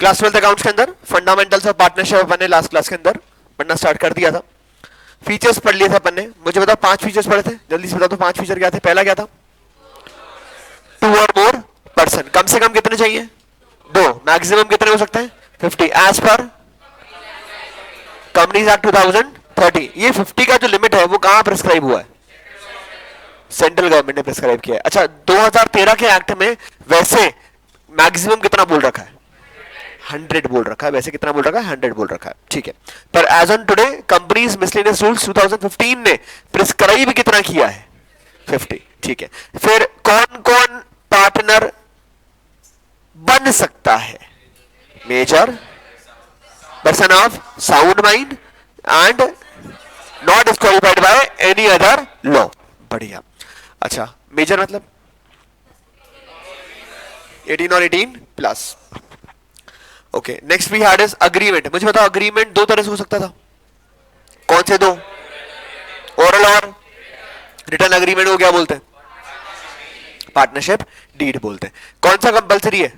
Class 12 accounts के अंदर fundamentals of partnership अपन ने लास्ट क्लास के अंदर पढ़ना स्टार्ट कर दिया था। फीचर्स पढ़ लिए थे अपन ने। मुझे बताओ 5 फीचर्स पढ़े थे, जल्दी से बताओ तो 5 फीचर क्या थे। पहला क्या था? 2 और मोर पर्सन। कम से कम कितने चाहिए? 2। मैक्सिमम कितने हो सकते हैं? 50 एज पर कंपनीज एक्ट 2030। ये 50 का जो लिमिट है वो कहां प्रिस्क्राइब हुआ है? सेंट्रल गवर्नमेंट ने प्रिस्क्राइब किया है। अच्छा 2013 के एक्ट में वैसे मैक्सिमम कितना बोल रखा है? 100 बोल रखा है। वैसे कितना बोल रखा है? 100 बोल रखा है, ठीक है। पर as on today companies miscellaneous rules 2015 ने प्रिस्क्राइब कितना किया है? 50, ठीक है। फिर कौन कौन पार्टनर बन सकता है? Major, person of sound mind and not disqualified by any other law. बढ़िया। अच्छा मेजर मतलब 18 और 18 प्लस। Okay next we had is agreement. मुझे बताओ अग्रीमेंट 2 तरह से हो सकता था, कौन से 2? ओरल और रिटर्न अग्रीमेंट को क्या बोलते हैं? पार्टनरशिप डीड बोलते हैं। कौन सा कंपलसरी है?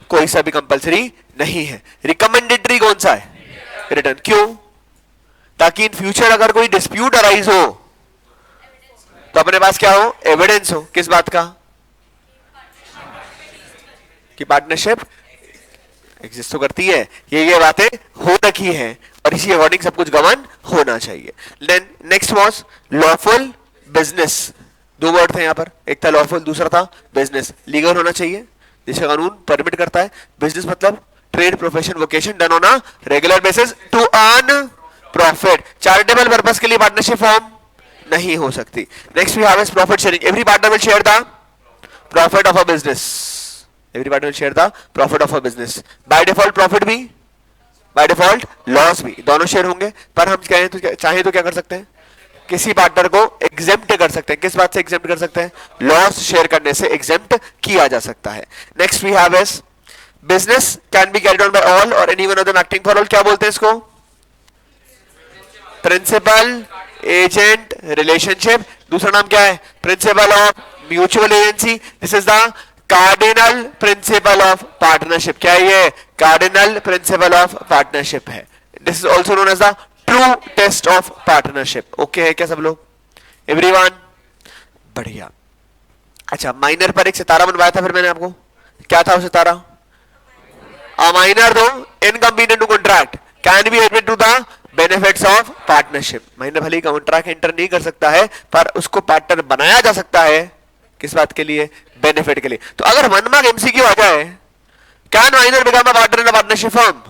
कोई सा भी कंपलसरी नहीं है। रिकमेंडेटरी कौन सा है? रिटर्न। क्यों? ताकि इन फ्यूचर अगर कोई डिस्प्यूट अराइज हो तो अपने पास क्या हो? एविडेंस हो। किस बात का? कि पार्टनरशिप एग्जिस्ट तो करती है, ये बातें हो रखी है और इसी अकॉर्डिंग सब कुछ गवर्न होना चाहिए। Then next was lawful business. 2 word थे यहां पर, एक था लॉफुल, दूसरा था बिजनेस। लीगल होना चाहिए जिसे कानून परमिट करता है। बिजनेस मतलब trade, profession, vocation done on a regular basis to earn profit. Charitable purpose के लिए पार्टनरशिप फॉर्म नहीं हो सकती। Next we have is profit sharing. Every partner will share the profit of a business. Everybody will share the profit of a business. By default profit भी, by default loss भी, दोनों share होंगे। पर हम कहें तो चाहे तो क्या कर सकते हैं? किसी पार्टनर को एग्जेम्प्ट कर सकते हैं। किस बात से एग्जेम्प्ट कर सकते हैं? लॉस शेयर करने से एग्जेम्प्ट किया जा सकता है। Next we have is business can be carried on by all or any one of them acting for all. क्या बोलते हैं इसको? Principal agent relationship. दूसरा नाम क्या है? Principle of mutual agency. This is the cardinal principle of partnership. क्या है ये? कार्डिनल प्रिंसिपल ऑफ पार्टनरशिप है। This is also known as the true test of partnership. Okay है क्या सब लोग? एवरीवन बढ़िया। अच्छा माइनर पर एक सितारा बनवाया था फिर मैंने आपको। क्या था वो सितारा? A minor though incompetent to contract can be admit to the benefits of partnership. Minor भले ही कॉन्ट्रैक्ट एंटर नहीं कर सकता है पर उसको पार्टनर बनाया जा सकता है। किस बात के लिए? बेनिफिट के लिए। तो अगर 1 मार्क एमसीक्यू आ जाए, can minor become a partner in a partnership firm?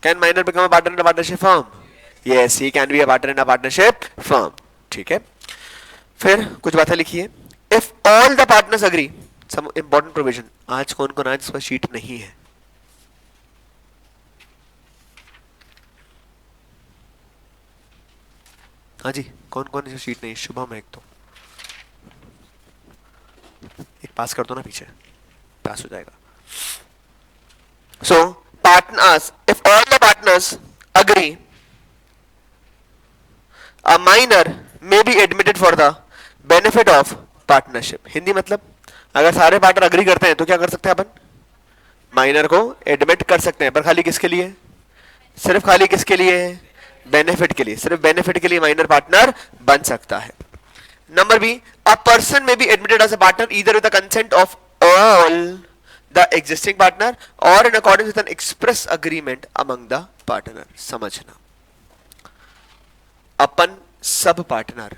Can minor become a partner in a partnership firm? Yes he can be a partner in a partnership firm, ठीक है। फिर कुछ बातें लिखिए। If all the partners agree, some important provision. आज कौन कौन आज इसका शीट नहीं है? हाँ जी कौन कौन इसका शीट नहीं है? शुभम है एक तो, एक पास कर दो ना पीछे, पास हो जाएगा। So partners, if all the partners agree, a minor may be admitted for the benefit of partnership. Hindi मतलब अगर सारे पार्टनर अग्री करते हैं तो क्या कर सकते हैं अपन? माइनर को एडमिट कर सकते हैं। पर खाली किसके लिए? सिर्फ खाली किसके लिए? बेनिफिट के लिए। सिर्फ बेनिफिट के लिए माइनर पार्टनर बन सकता है। Number B, a person may be admitted as a partner either with the consent of all the existing partner or in accordance with an express agreement among the partner. समझना, अपन sub partner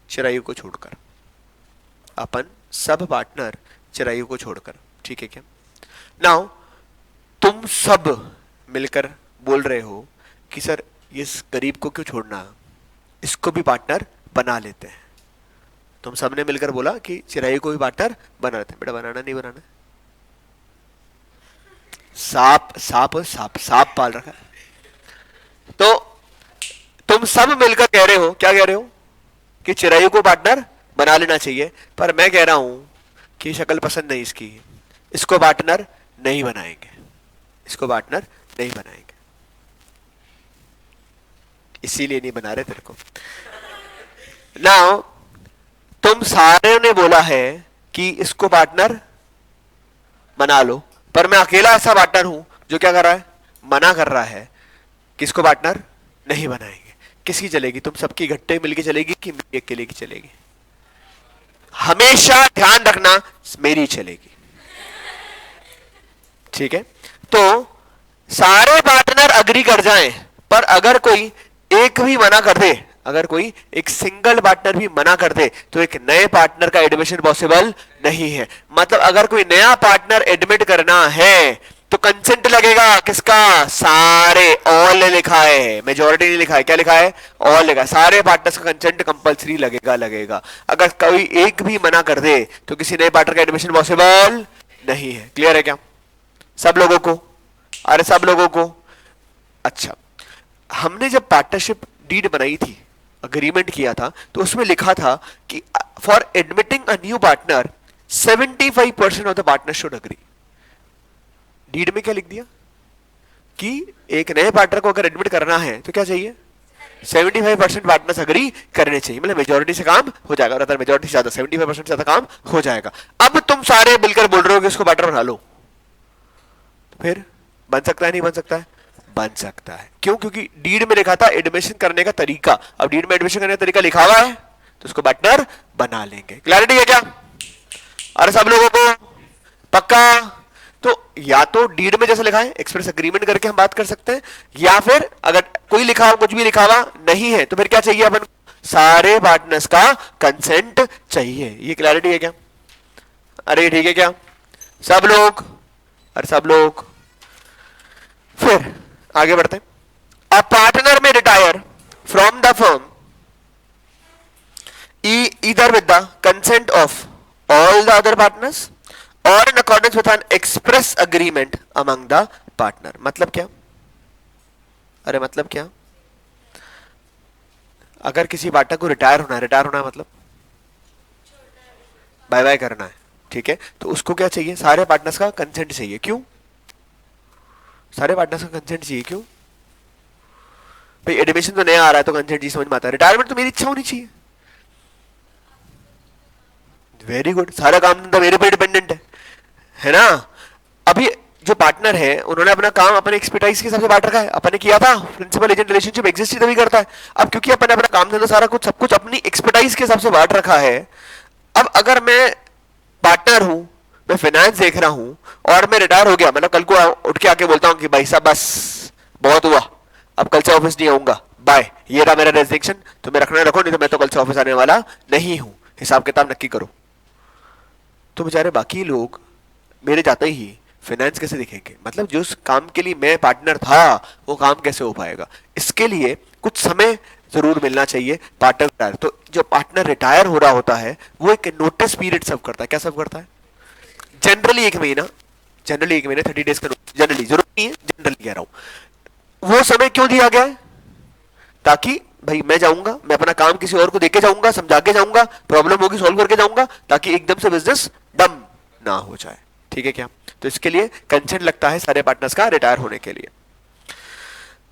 Chirayu को छोड़कर, अपन sub partner Chirayu को छोड़कर, ठीक है क्या? Now तुम सब मिलकर बोल रहे हो कि सर इस गरीब को क्यों छोड़ना, इसको भी पार्टनर बना लेते हैं। तुम सबने मिलकर बोला कि चिरायु को भी पार्टनर बना लेते हैं। बेटा बनाना नहीं बनाना? सांप सांप सांप सांप पाल रखा है। तो तुम सब मिलकर कह रहे हो, क्या कह रहे हो? कि चिरायु को पार्टनर बना लेना चाहिए। पर मैं कह रहा हूं कि शक्ल पसंद नहीं इसकी, इसको पार्टनर नहीं बनाएंगे, इसको पार्टनर नहीं बनाएंगे। इसीलिए नहीं बना रहे तेरे को। नाउ तुम सारे ने बोला है कि इसको पार्टनर बना लो, पर मैं अकेला ऐसा पार्टनर हूं जो क्या कर रहा है, मना कर रहा है किसको पार्टनर नहीं बनाएंगे। किसकी चलेगी, तुम सबकी इकट्ठे मिलके चलेगी कि मेरी अकेले की चलेगी? हमेशा ध्यान रखना मेरी चलेगी, ठीक है। तो सारे पार्टनर अग्री कर जाएं, पर अगर कोई एक भी मना कर दे, अगर कोई एक सिंगल पार्टनर भी मना कर दे, तो एक नए पार्टनर का एडमिशन पॉसिबल नहीं है। मतलब अगर कोई नया पार्टनर एडमिट करना है तो कंसेंट लगेगा किसका, सारे, ऑल लिखा है, मेजॉरिटी नहीं लिखा है, क्या लिखा है, ऑल लिखा है। सारे पार्टनर्स का कंसेंट कंपलसरी लगेगा। अगर कोई एक भी मना कर दे तो किसी नए पार्टनर का एडमिशन पॉसिबल नहीं है। क्लियर है क्या सब लोगों को? अरे सब लोगों को। अच्छा, हमने जब पार्टनरशिप डीड बनाई थी, अग्रीमेंट किया था, तो उसमें लिखा था कि for admitting a new partner 75% of the partner should agree. Deed में क्या लिख दिया कि एक नए पार्टनर को अगर एडमिट करना है तो क्या चाहिए, 75% पार्टनर्स अग्री करने चाहिए। मतलब मेजॉरिटी से काम हो जाएगा, और अगर मेजॉरिटी से ज्यादा 75% से ज्यादा काम हो जाएगा। अब तुम सारे मिलकर बोल रहे हो कि इसको पार्टनर बना लो, तो फिर बन सकता है नहीं बन सकता है? बन सकता है। क्यों? क्योंकि डीड में लिखा था एडमिशन करने का तरीका। अब डीड में एडमिशन करने का तरीका लिखा हुआ है तो उसको पार्टनर बना लेंगे। क्लैरिटी है क्या? अरे सब लोगों को पक्का? तो या तो डीड में जैसे लिखा है एक्सप्रेस अग्रीमेंट करके हम बात कर सकते हैं, या फिर अगर कोई लिखा हुआ कुछ भी लिखा हुआ नहीं है तो फिर क्या चाहिए अपन, सारे पार्टनर्स का कंसेंट चाहिए। ये क्लैरिटी है क्या? अरे ठीक है क्या सब लोग? अरे सब लोग। फिर आगे बढ़ते हैं। A partner may retire from the firm either with the consent of all the other partners or in accordance with an express agreement among the partner. मतलब क्या? अरे मतलब क्या? अगर किसी पार्टनर को रिटायर होना है मतलब बाय बाय करना है, ठीक है, तो उसको क्या चाहिए, सारे पार्टनर्स का कंसेंट चाहिए। क्यों सारे पार्टनर्स का कंसेंट चाहिए? क्यों भाई, एडमिशन तो नया आ रहा है तो कंसेंट जी समझ में आता है, रिटायरमेंट तो मेरी इच्छा होनी चाहिए। वेरी गुड, सारा काम तो मेरे पर डिपेंडेंट है ना। अभी जो पार्टनर है उन्होंने अपना काम अपने एक्सपर्टाइज के हिसाब से बांट रखा है, अपन ने किया था, प्रिंसिपल एजेंट रिलेशनशिप एग्जिस्ट ही तभी करता है। अब क्योंकि अपन ने अपना काम धंधा सारा कुछ सब कुछ अपनी एक्सपर्टाइज के हिसाब से बांट रखा है, अब अगर मैं पार्टनर हूं, मैं फाइनेंस देख रहा हूं और मैं रिटायर हो गया, मतलब कल को उठ के आके बोलता हूं कि भाई साहब बस बहुत हुआ, अब कल से ऑफिस नहीं आऊंगा, बाय, ये रहा मेरा रेजिग्नेशन, तुम्हें रखना रखो, नहीं तो मैं तो कल से ऑफिस आने वाला नहीं हूं, हिसाब किताब नक्की करो। तो बेचारे बाकी लोग मेरे जाते ही फाइनेंस कैसे दिखेंगे? मतलब जो उस काम के लिए मैं पार्टनर था वो काम कैसे हो पाएगा? इसके लिए कुछ समय जरूर मिलना चाहिए पार्टनर। तो जो पार्टनर रिटायर हो रहा होता है वो एक नोटिस पीरियड सर्व करता है। क्या सर्व करता है? जनरली 1 महीना, 30 डेज का नोटिस, जनरली, जरूर नहीं है, जनरली कह रहा हूं। वो समय क्यों दिया गया है? ताकि भाई मैं जाऊंगा, मैं अपना काम किसी और को देके जाऊंगा, समझा के जाऊंगा, प्रॉब्लम होगी सॉल्व करके जाऊंगा, ताकि एकदम से बिजनेस डम ना हो जाए। ठीक है क्या? तो इसके लिए कंसेंट लगता है सारे पार्टनर्स का रिटायर होने के लिए।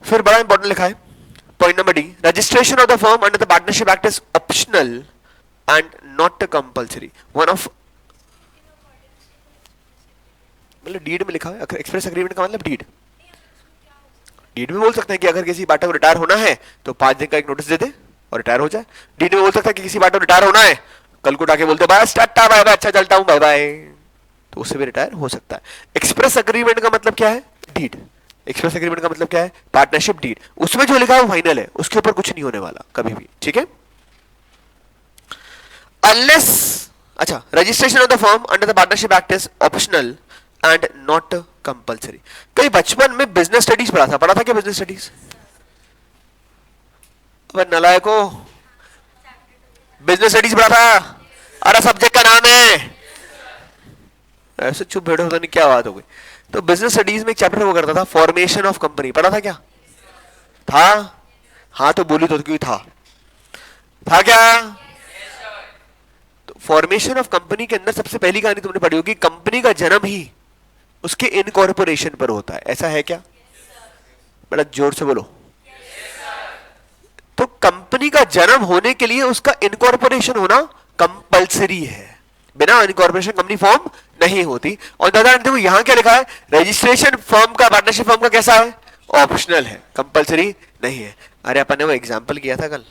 फिर बड़ा इंपॉर्टेंट लिखा है point number D, registration of the firm under the partnership act is optional and not compulsory. One of, मतलब डीड में लिखा है, एक्सप्रेस एग्रीमेंट का मतलब डीड में बोल सकते हैं कि अगर किसी पार्टनर को रिटायर होना है तो 5 दिन का एक नोटिस दे दे और रिटायर हो जाए। डीड में बोल सकता है कि किसी पार्टनर को रिटायर होना है, कल को उठाके बोलते बस टाटा बाय बाय, अच्छा चलता हूं बाय बाय, तो उससे भी रिटायर हो सकता है। एक्सप्रेस अग्रीमेंट का मतलब क्या है? डीड। एक्सप्रेस एग्रीमेंट का मतलब क्या है? Partnership deed. उसमें जो लिखा है वो फाइनल है, उसके ऊपर कुछ नहीं होने वाला कभी भी। ठीक है? अनलेस, अच्छा, registration of the firm under the partnership act is optional and not compulsory. कई बचपन में बिजनेस स्टडीज पढ़ा था क्या? बिजनेस स्टडीज नलायको, बिजनेस स्टडीज पढ़ा था? अरे सब्जेक्ट का नाम है, ऐसे चुप बैठो, पता नहीं क्या बात हो गई। तो बिजनेस स्टडीज में एक चैप्टर वो करता था फॉर्मेशन ऑफ कंपनी, पढ़ा था क्या? था? हाँ तो बोली तो क्यों था क्या? तो फॉर्मेशन ऑफ कंपनी के अंदर सबसे पहली कहानी तुमने पढ़ी होगी, कंपनी का जन्म ही उसके इनकॉर्पोरेशन पर होता है। ऐसा है क्या? बड़ा जोर से बोलो। तो कंपनी का जन्म होने के लिए उसका इनकॉर्पोरेशन होना कंपलसरी है। बिना इनकॉर्पोरेशन कंपनी फॉर्म नहीं होती। और दादा देखो यहां क्या लिखा है, रजिस्ट्रेशन फर्म का, पार्टनरशिप फर्म का कैसा है, ऑप्शनल है, कंपलसरी नहीं है। अरे अपन ने वो एग्जाम्पल किया था कल,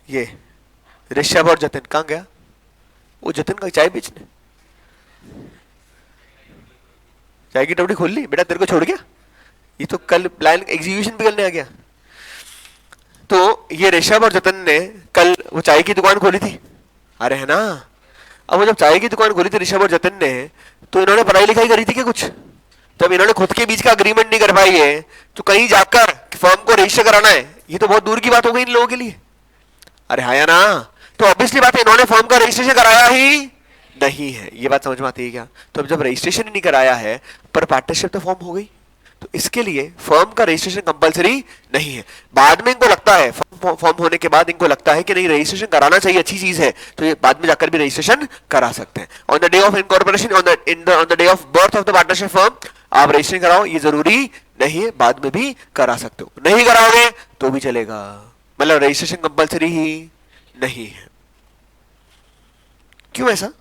ये ऋषभ और जतिन कहां गया, वो जतिन का चाय बेचने, चाय की टपड़ी खोल ली बेटा, तेरे को छोड़ गया, ये तो कल प्लान एग्जीक्यूशन भी करने आ गया। तो ये ऋषभ और जतन ने कल वो चाय की दुकान खोली थी, अरे है ना। अब वो जब चाय की दुकान खोली थी ऋषभ और जतन ने, तो इन्होंने पढ़ाई लिखाई करी थी क्या कुछ, तब इन्होंने खुद के बीच का अग्रीमेंट नहीं कर पाई है, तो कहीं जाकर फर्म को रजिस्टर कराना है, ये तो बहुत दूर की बात हो गई इन लोगों के लिए। अरे हाँ या ना, तो ऑब्वियसली बात है इन्होंने फर्म का रजिस्ट्रेशन कराया ही नहीं है, ये बात समझ में आती है क्या। तो अब जब रजिस्ट्रेशन ही नहीं कराया है पर पार्टनरशिप तो फॉर्म हो गई, तो इसके लिए फर्म का रजिस्ट्रेशन कंपलसरी नहीं है। बाद में इनको लगता है फॉर्म होने के बाद इनको लगता है कि नहीं रजिस्ट्रेशन कराना चाहिए, अच्छी चीज है, तो ये बाद में जाकर भी रजिस्ट्रेशन करा सकते हैं। On the day of incorporation, on the day of birth of the partnership firm आप रजिस्ट्रेशन कराओ, ये जरूरी नहीं है, बाद में भी करा सकते हो, नहीं कराओगे तो भी चलेगा, मतलब रजिस्ट्रेशन कंपलसरी ही नहीं है। क्यों ऐसा,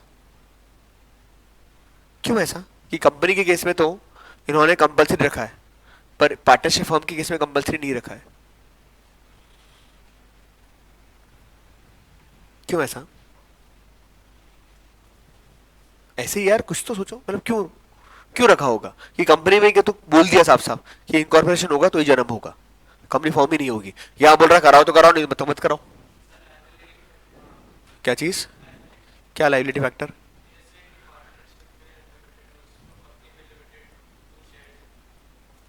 क्यों ऐसा कि कंपनी के केस में तो इन्होंने कंपलसरी रखा है पर पार्टनरशिप फर्म के केस में कंपलसरी नहीं रखा है, क्यों ऐसा। ऐसे ही यार कुछ तो सोचो, मतलब क्यों क्यों रखा होगा कि कंपनी में तो बोल दिया साफ साफ कि इनकॉर्पोरेशन होगा तो ही जन्म होगा, कंपनी फॉर्म ही नहीं होगी, यहां बोल रहा कराओ तो कराओ, नहीं तो मत कराओ। क्या चीज, क्या लाइबिलिटी फैक्टर,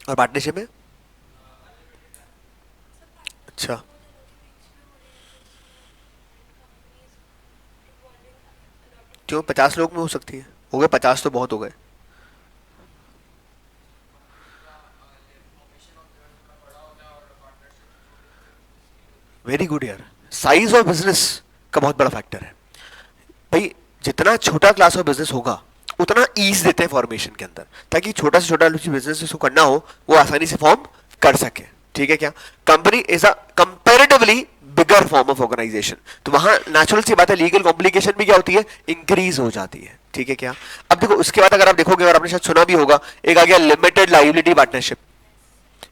और पार्टनरशिप में, अच्छा क्यों 50 लोग में हो सकती है, हो गए 50 तो बहुत हो गए। वेरी गुड यार, साइज ऑफ बिजनेस का बहुत बड़ा फैक्टर है भाई, जितना छोटा क्लास ऑफ बिजनेस होगा उतना ईज देते हैं फॉर्मेशन के अंदर, ताकि छोटा से छोटा बिजनेस जिसको करना हो वो आसानी से फॉर्म कर सके, ठीक है क्या। Company is a comparatively bigger form of organisation, तो वहां नेचुरल सी बात है लीगल कॉम्प्लिकेशन भी क्या होती है, इंक्रीज हो जाती है, ठीक है क्या। अब देखो उसके बाद अगर आप देखोगे और आपने शायद सुना भी होगा, एक आ गया लिमिटेड लाइबिलिटी पार्टनरशिप,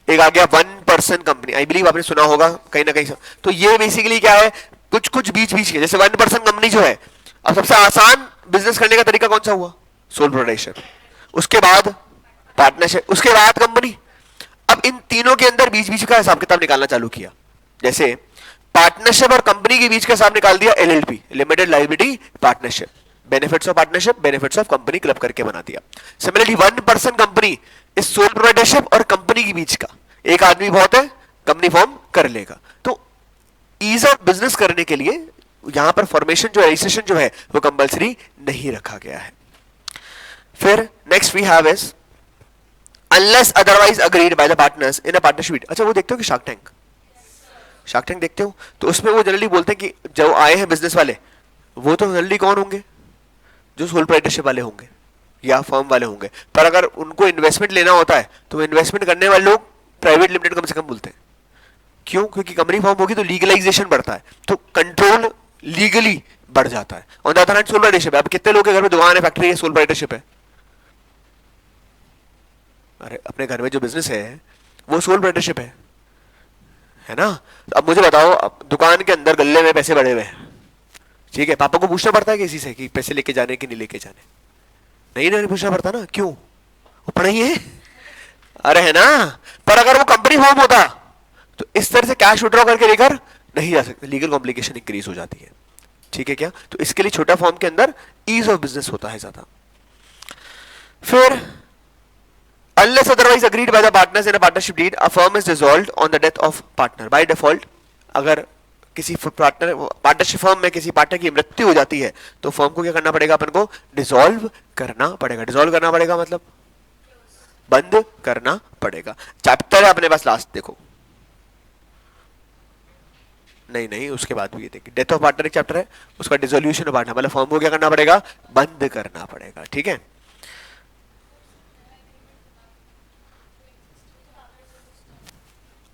एक आ गया 1% कंपनी, आई बिलीव आपने सुना होगा कहीं ना कहीं। तो ये बेसिकली क्या है, कुछ कुछ बीच बीच के, जैसे 1% कंपनी जो है, अब सबसे आसान बिजनेस करने का तरीका कौन सा हुआ, सोल प्रोप्राइटरशिप, उसके बाद पार्टनरशिप, उसके बाद कंपनी। अब इन तीनों के अंदर बीच बीच का हिसाब किताब निकालना चालू किया, जैसे पार्टनरशिप और कंपनी के बीच का हिसाब निकाल दिया LLP, limited liability partnership, benefits of partnership, benefits of company club करके बना दिया। सिमिलरली 1% कंपनी इस सोल प्रोप्राइटरशिप और कंपनी के बीच का, एक आदमी बहुत है कंपनी फॉर्म कर लेगा, तो ईज ऑफ बिजनेस करने के लिए यहां पर फॉर्मेशन जो रजिस्ट्रेशन जो है वो कंपलसरी नहीं रखा गया है। फिर next we have is unless otherwise agreed by the partners in a partnership. अच्छा वो देखते हो कि शार्क टैंक, शार्क टैंक देखते हो, तो उसमें वो जनरली बोलते हैं कि जो आए हैं बिजनेस वाले वो तो जनरली कौन होंगे, जो सोल प्रोप्राइटरशिप वाले होंगे या फर्म वाले होंगे, पर अगर उनको इन्वेस्टमेंट लेना होता है तो इन्वेस्टमेंट करने वाले लोग प्राइवेट लिमिटेड कम से कम बोलते हैं। क्यों, क्योंकि कंपनी फॉर्म होगी तो लीगलाइजेशन बढ़ता है, तो कंट्रोल लीगली बढ़ जाता है। On the other hand sole proprietorship है, अब कितने लोग के घर में दुकान है, फैक्ट्री है, सोल प्रोप्राइटरशिप है, अरे अपने घर में जो बिजनेस है वो सोल प्रोप्राइटरशिप है ना। अब मुझे बताओ, अब दुकान के अंदर गल्ले में पैसे बढ़े हुए हैं, ठीक है, पापा को पूछना पड़ता है किसी से कि पैसे लेके जाने कि नहीं लेके जाने, नहीं नहीं पूछना पड़ता ना, क्यों, वो पढ़ा ही है, अरे है ना। पर अगर वो कंपनी फॉर्म होता तो इस तरह से कैश विड्रॉ करके लेकर नहीं जा सकते, लीगल कॉम्प्लिकेशन इंक्रीज हो जाती है, ठीक है क्या। तो इसके लिए छोटा फॉर्म के अंदर ईज ऑफ बिजनेस होता है ज्यादा। फिर unless otherwise agreed by the partners in a partnership deed, a firm is dissolved on the death of partner by default। अगर किसी पार्टनरशिप फर्म में किसी पार्टनर की मृत्यु हो जाती है तो फर्म को क्या करना पड़ेगा, अपन को डिसॉल्व करना पड़ेगा। डिसॉल्व करना पड़ेगा मतलब बंद करना पड़ेगा। चैप्टर है अपने पास लास्ट, देखो नहीं नहीं उसके बाद भी ये देखिए, डेथ ऑफ पार्टनर एक चैप्टर है, उसका डिसोल्यूशन ऑफ पार्टनर, मतलब फर्म को क्या करना पड़ेगा, बंद करना पड़ेगा, ठीक है।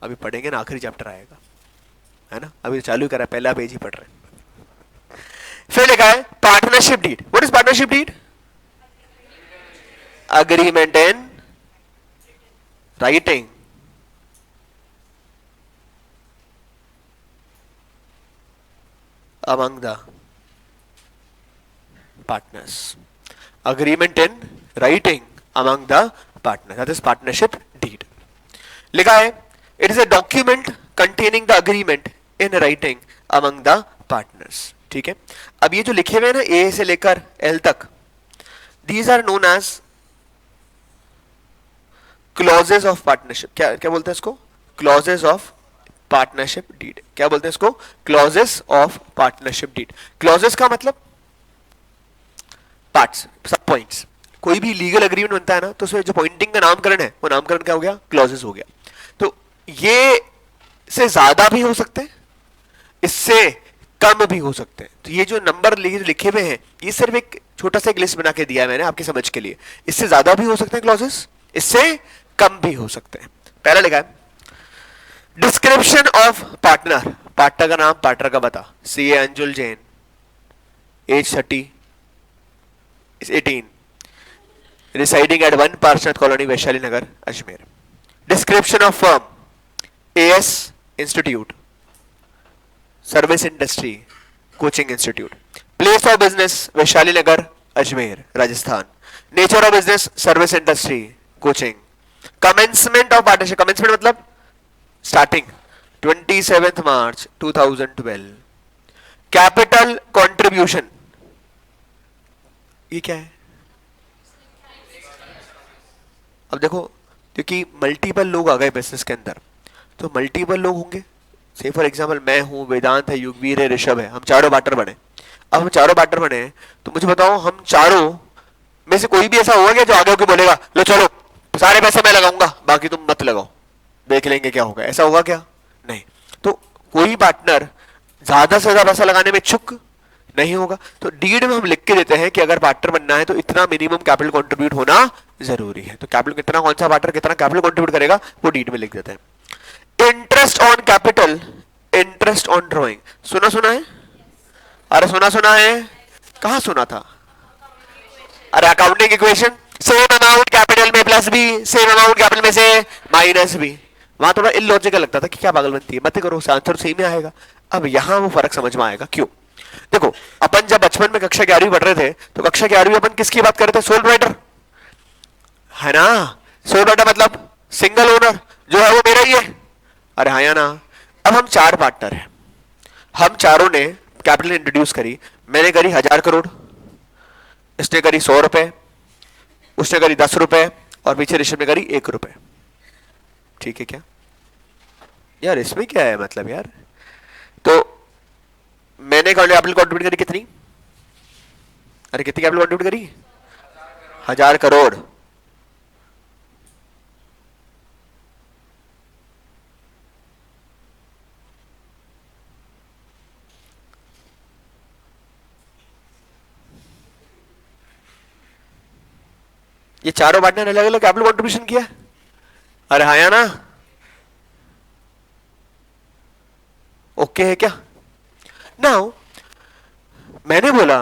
अभी पढ़ेंगे ना, आखिरी चैप्टर आएगा, है ना, अभी चालू करा, पहला पेज ही पढ़ रहे हैं। फिर लिखा है partnership deed. What is partnership deed? agreement in writing among the partners. Agreement in writing among the partners, that is partnership deed. लिखा है it is a document containing the agreement in writing among the partners. ठीक है, अब ये जो लिखे हुए हैं ना ए से लेकर एल तक, these are known as clauses of partnership. क्या क्या बोलते हैं इसको? Clauses of partnership deed. क्या बोलते हैं इसको? Clauses of partnership deed. Clauses का मतलब पार्ट्स, सब पॉइंट्स। कोई भी लीगल एग्रीमेंट बनता है ना, तो उसमें जो पॉइंटिंग का नामकरण है वो नामकरण क्या हो गया? क्लॉजेज हो गया। तो ये से ज्यादा भी हो सकते हैं, इससे कम भी हो सकते हैं। तो ये जो नंबर लिखे हुए हैं ये सिर्फ एक छोटा सा एक लिस्ट बना के दिया है मैंने आपकी समझ के लिए। इससे ज्यादा भी हो सकते हैं क्लॉजेस, इससे कम भी हो सकते हैं। पहला लिखा है डिस्क्रिप्शन ऑफ पार्टनर। पार्टनर का नाम, पार्टनर का बता। C A Anjul Jain, age 30, 18, residing at 1 Parshad colony Vaishali Nagar Ajmer. Description of firm, AS institute, service industry, coaching institute. Place of business Vaishali Nagar Ajmer Rajasthan. Nature of business service industry coaching. Commencement of partnership, commencement मतलब starting 27 March 2012। Capital contribution, ये क्या है? अब देखो, क्योंकि multiple लोग आ गए business के अंदर, तो मल्टीपल लोग होंगे। से फॉर एग्जाम्पल मैं हूं, वेदांत है, युगवीर है, ऋषभ है, हम चारों पार्टनर बने। अब हम चारों पार्टनर बने तो मुझे बताओ, हम चारों में से कोई भी ऐसा होगा क्या जो आगे होकर बोलेगा लो चलो सारे पैसे मैं लगाऊंगा बाकी तुम मत लगाओ, देख लेंगे क्या होगा? ऐसा होगा क्या? नहीं। तो कोई पार्टनर ज्यादा से ज्यादा पैसा लगाने में इच्छुक नहीं होगा। तो डीड में हम लिख के देते हैं कि अगर पार्टनर बनना है तो इतना मिनिमम कैपिटल कंट्रीब्यूट होना जरूरी है। तो कैपिटल कितना, कौन सा पार्टनर कितना कैपिटल कंट्रीब्यूट करेगा वो डीड में लिख देते हैं। Interest on capital, interest on drawing, सुना सुना है? अरे सुना सुना है? कहां सुना था? अरे accounting equation, same amount capital में plus B, same amount capital में से माइनस बी। वहां थोड़ा इलॉजिकल लगता था कि क्या पागलपंती है, मत करो, आंसर सेम ही आएगा। अब यहां वो फर्क समझ में आएगा। क्यों? देखो, अपन जब बचपन में कक्षा 11वीं पढ़ रहे थे तो कक्षा 11वीं अपन किसकी बात कर रहे थे? सोल राइटर, है ना? सोल राइटर मतलब सिंगल ओनर, जो है वो मेरा ही है। अरे हाँ या ना? अब हम चार पार्टनर हैं, हम चारों ने कैपिटल इंट्रोड्यूस करी। मैंने करी 1000 करोड़, इसने करी 100 रुपए, उसने करी 10 रुपए और पीछे ऋषभ ने करी 1 रुपए। ठीक है क्या यार? इसमें क्या है मतलब यार? तो मैंने कैपिटल कंट्रीब्यूट करी कितनी? अरे कितनी कैपिटल कंट्रीब्यूट करी? 1000 करोड़। ये चारों पार्टनर अलग अलग कैपिटल कंट्रीब्यूशन किया। अरे हाँ या ना? ओके है क्या? नाउ मैंने बोला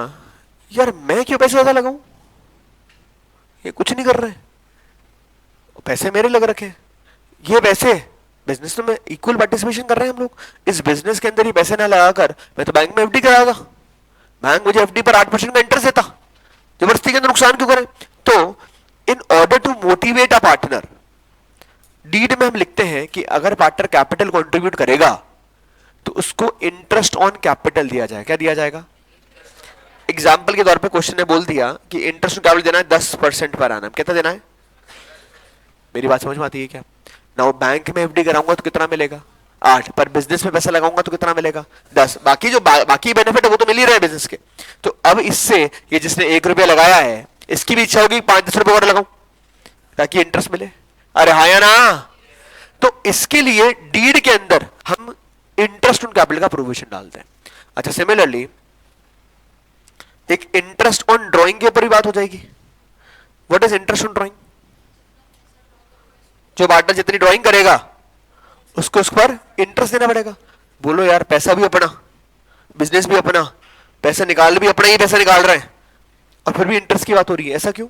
यार मैं क्यों पैसे ज्यादा लगाऊं, ये कुछ नहीं कर रहे, पैसे मेरे लग रखे हैं। ये पैसे बिजनेस में इक्वल पार्टिसिपेशन कर रहे हैं हम लोग। इस बिजनेस के अंदर ही पैसे ना लगाकर मैं तो बैंक में एफडी कराता, बैंक मुझे एफडी पर 8% का इंटरेस्ट देता, जबरदस्ती के अंदर नुकसान क्यों करे? तो in order to motivate a partner, deed में हम लिखते हैं कि अगर पार्टनर कैपिटल कंट्रीब्यूट करेगा तो उसको इंटरेस्ट ऑन कैपिटल दिया जाएगा। क्या दिया जाएगा? एग्जाम्पल के तौर पे क्वेश्चन ने बोल दिया कि इंटरेस्ट ऑन कैपिटल देना है 10% पर आना। कितना देना है? मेरी बात समझ में आती है क्या? ना बैंक में एफडी कराऊंगा तो कितना मिलेगा? 8, पर बिजनेस में पैसा लगाऊंगा तो कितना मिलेगा? 10। बाकी जो बाकी बेनिफिट है वो तो मिल ही रहा है बिजनेस के। तो अब इससे ये जिसने 1 रुपया लगाया है इसकी भी इच्छा होगी 5-10 रुपए और लगाऊं ताकि इंटरेस्ट मिले। अरे हाँ या ना? तो इसके लिए डीड के अंदर हम इंटरेस्ट ऑन कैपिटल का प्रोविजन डालते हैं। अच्छा, सिमिलरली एक इंटरेस्ट ऑन ड्राइंग के ऊपर भी बात हो जाएगी। What is interest on drawing? जो पार्टनर जितनी ड्राइंग करेगा उसको उस पर इंटरेस्ट देना पड़ेगा। बोलो यार, पैसा भी अपना, बिजनेस भी अपना, पैसा निकाल भी अपना ही पैसा निकाल रहे हैं, और फिर भी इंटरेस्ट की बात हो रही है, ऐसा क्यों?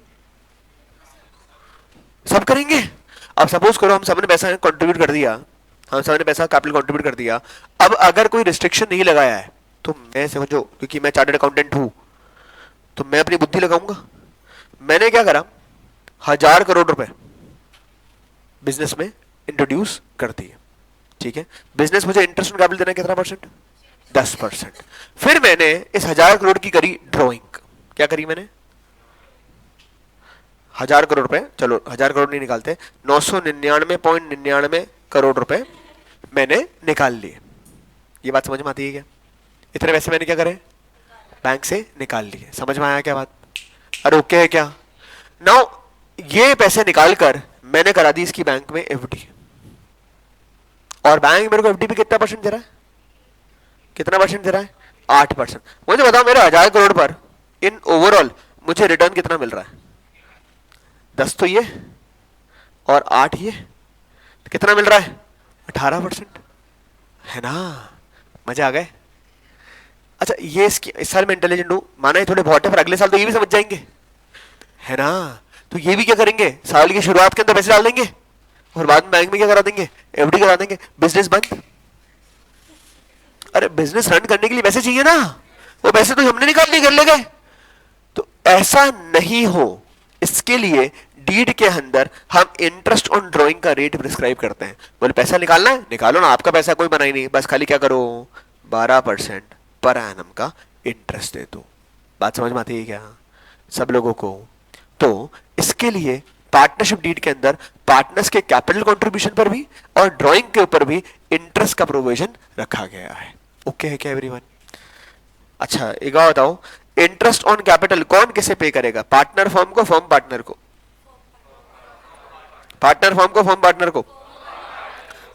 सब करेंगे। अब सपोज करो हम सबने पैसा कंट्रीब्यूट कर दिया, हम सबने पैसा कैपिटल कंट्रीब्यूट कर दिया, अब अगर कोई रिस्ट्रिक्शन नहीं लगाया है तो मैं समझो, क्योंकि मैं चार्टर्ड अकाउंटेंट हूं, तो मैं अपनी बुद्धि लगाऊंगा। मैंने क्या करा, 1,000 करोड़ रुपए बिजनेस में इंट्रोड्यूस कर दिए, ठीक है। बिजनेस मुझे इंटरेस्ट ऑन कैपिटल देना है कितना परसेंट? 10%। फिर मैंने इस 1,000 करोड़ की करी ड्रॉइंग। क्या करी मैंने? 1,000 करोड़ रुपए, चलो 1,000 करोड़ नहीं निकालते, 999.99 करोड़ रुपए मैंने निकाल लिए। ये बात समझ में आती है क्या? इतने पैसे मैंने क्या करे? बैंक से निकाल लिए। समझ में आया क्या बात? अरे ओके है क्या? नाउ ये पैसे निकाल कर मैंने करा दी इसकी बैंक में एफडी, और बैंक मेरे को एफडी पे कितना परसेंट दे रहा है? कितना परसेंट दे रहा है? 8%। मुझे बताओ, मेरे 1,000 करोड़ पर इन ओवरऑल मुझे रिटर्न कितना मिल रहा है? 10 तो ये और 8 ये, तो कितना मिल रहा है? 18%, है ना? मजा आ गए? अच्छा, ये इस साल में इंटेलिजेंट हूं माना, ये थोड़े बहुत है, पर अगले साल तो ये भी समझ जाएंगे, है ना? तो ये भी क्या करेंगे, साल की शुरुआत के अंदर पैसे डाल देंगे और बाद में बैंक में क्या करा देंगे? एफडी करा देंगे, बिजनेस बंद। अरे बिजनेस रन करने के लिए पैसे चाहिए ना, वो पैसे तो हमने निकाल लिए, कर ले गए। तो ऐसा नहीं हो, इसके लिए डीड के अंदर हम इंटरेस्ट ऑन ड्राइंग का रेट प्रिस्क्राइब करते हैं। बोले पैसा निकालना है, निकालो ना, आपका पैसा कोई बनाई नहीं, बस खाली क्या करो, 12% पर एनम का इंटरेस्ट दे दो। बात समझ में आती है क्या सब लोगों को? तो इसके लिए पार्टनरशिप डीड के अंदर पार्टनर्स के कैपिटल कंट्रीब्यूशन पर भी और ड्राइंग के ऊपर भी इंटरेस्ट का प्रोविजन रखा गया है। ओके है क्या एवरीवन? अच्छा एक बात बताओ, इंटरेस्ट ऑन कैपिटल कौन किसे पे करेगा? पार्टनर फर्म को, फर्म पार्टनर को? पार्टनर फर्म को, फर्म पार्टनर को?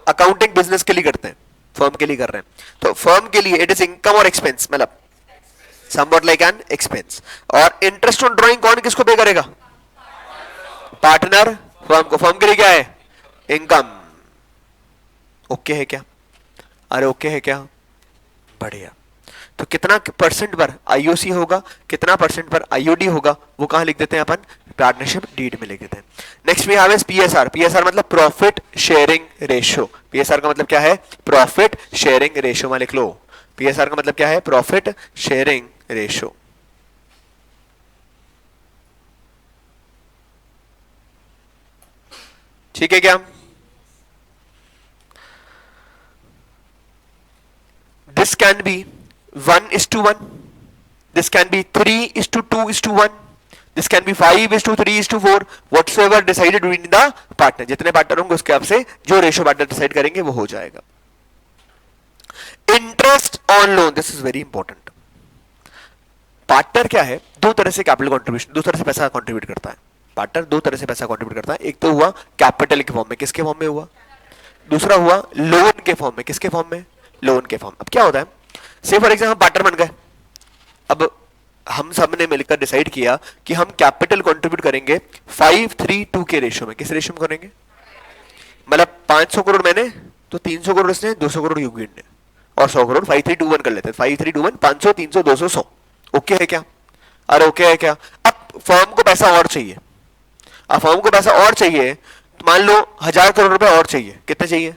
अकाउंटिंग बिजनेस के लिए करते हैं, फर्म के लिए कर रहे हैं, तो फर्म के लिए इट इज इनकम और एक्सपेंस, मतलब समवॉट लाइक एन एक्सपेंस। और इंटरेस्ट ऑन ड्राइंग कौन किसको पे करेगा? पार्टनर फर्म को। फर्म के लिए क्या है? इनकम। ओके है क्या? अरे ओके है क्या? बढ़िया। तो कितना परसेंट पर आईओसी होगा, कितना परसेंट पर आईओडी होगा, वो कहां लिख देते हैं अपन? पार्टनरशिप डीड में लिख देते हैं। Next we have is PSR. PSR मतलब प्रॉफिट शेयरिंग रेशियो। पीएसआर का मतलब क्या है? प्रॉफिट शेयरिंग रेशियो में लिख लो। पीएसआर का मतलब क्या है? Profit sharing ratio. ठीक है क्या? This can be 1:1, this can be 3:2:1, this can be 5:3:4, whatsoever decided between the partner। जितने पार्टनर होंगे उसके आपसे जो रेशियो पार्टनर डिसाइड करेंगे वो हो जाएगा। Interest on loan, this is very important. Partner क्या है? दो तरह से कैपिटल कंट्रीब्यूशन, दो तरह से पैसा कंट्रीब्यूट करता है। पार्टनर दो तरह से पैसा कंट्रीब्यूट करता है। एक तो हुआ कैपिटल के फॉर्म में, किसके फॉर्म में हुआ? दूसरा हुआ लोन के फॉर्म में, किसके फॉर्म में? लोन के फॉर्म। अब क्या होता है, से फॉर एग्जाम्पल पार्टनर बन गए, अब हम सब ने मिलकर डिसाइड किया कि हम कैपिटल कंट्रीब्यूट करेंगे 5:3:2 के रेशियो में। किस रेशियो में करेंगे? मतलब 500 करोड़ मैंने, तो 300 करोड़ इसने, 200 करोड़ यूगिन ने, और 100 करोड़ 5:3:2:1 कर लेते हैं। 5:3:2:1, 500, 300, 200, 100। ओके है क्या? अरे ओके है क्या? अब फर्म को पैसा और चाहिए, अब फर्म को पैसा और चाहिए, तो मान लो 1,000 करोड़ रुपए और चाहिए। कितने चाहिए?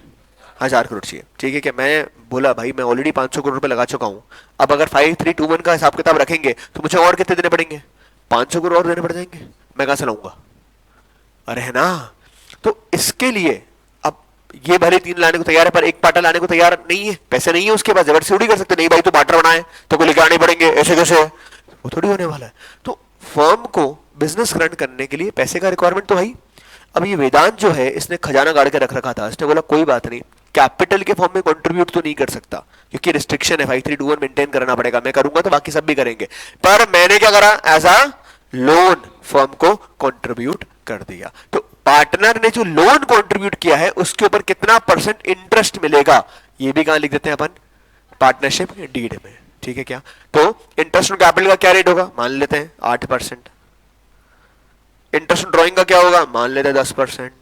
1,000 करोड़ चाहिए। ठीक है क्या? मैं बोला भाई मैं ऑलरेडी 500 करोड़ रुपए लगा चुका हूं, अब अगर 5:3:2:1 का हिसाब किताब रखेंगे तो मुझे और कितने देने पड़ेंगे? 500 करोड़ और देने पड़ जाएंगे। मैं कहां से लाऊंगा? अरे है ना? तो इसके लिए अब ये भले 3 लाने को तैयार है, पर एक पार्टनर लाने को तैयार नहीं है, पैसे नहीं है उसके पास, जबरदस्ती थोड़ी कर सकते, नहीं भाई तो पार्टनर बनाए तो को लेकर आने पड़ेंगे, ऐसे कैसे? वो थोड़ी होने वाला है। तो फर्म को बिजनेस रन करने के लिए पैसे का रिक्वायरमेंट तो भाई, अब ये वेदांत जो है इसने खजाना गाड़ के रख रखा था, इसने बोला कोई बात नहीं, कैपिटल के फॉर्म में कंट्रीब्यूट तो नहीं कर सकता क्योंकि रिस्ट्रिक्शन है, 5:3:2:1 मेंटेन करना पड़ेगा। मैं करूंगा तो बाकी सब भी करेंगे, पर मैंने क्या करा, एज अ लोन फर्म को कंट्रीब्यूट कर दिया। तो पार्टनर ने जो लोन कंट्रीब्यूट किया है उसके ऊपर कितना परसेंट इंटरेस्ट मिलेगा, ये भी कहां लिख देते हैं अपन? पार्टनरशिप डीड में। ठीक है क्या? तो इंटरेस्ट ऑन कैपिटल का क्या रेट होगा, मान लेते हैं 8%। इंटरेस्ट ऑन ड्राइंग का क्या होगा, मान लेते हैं 10%।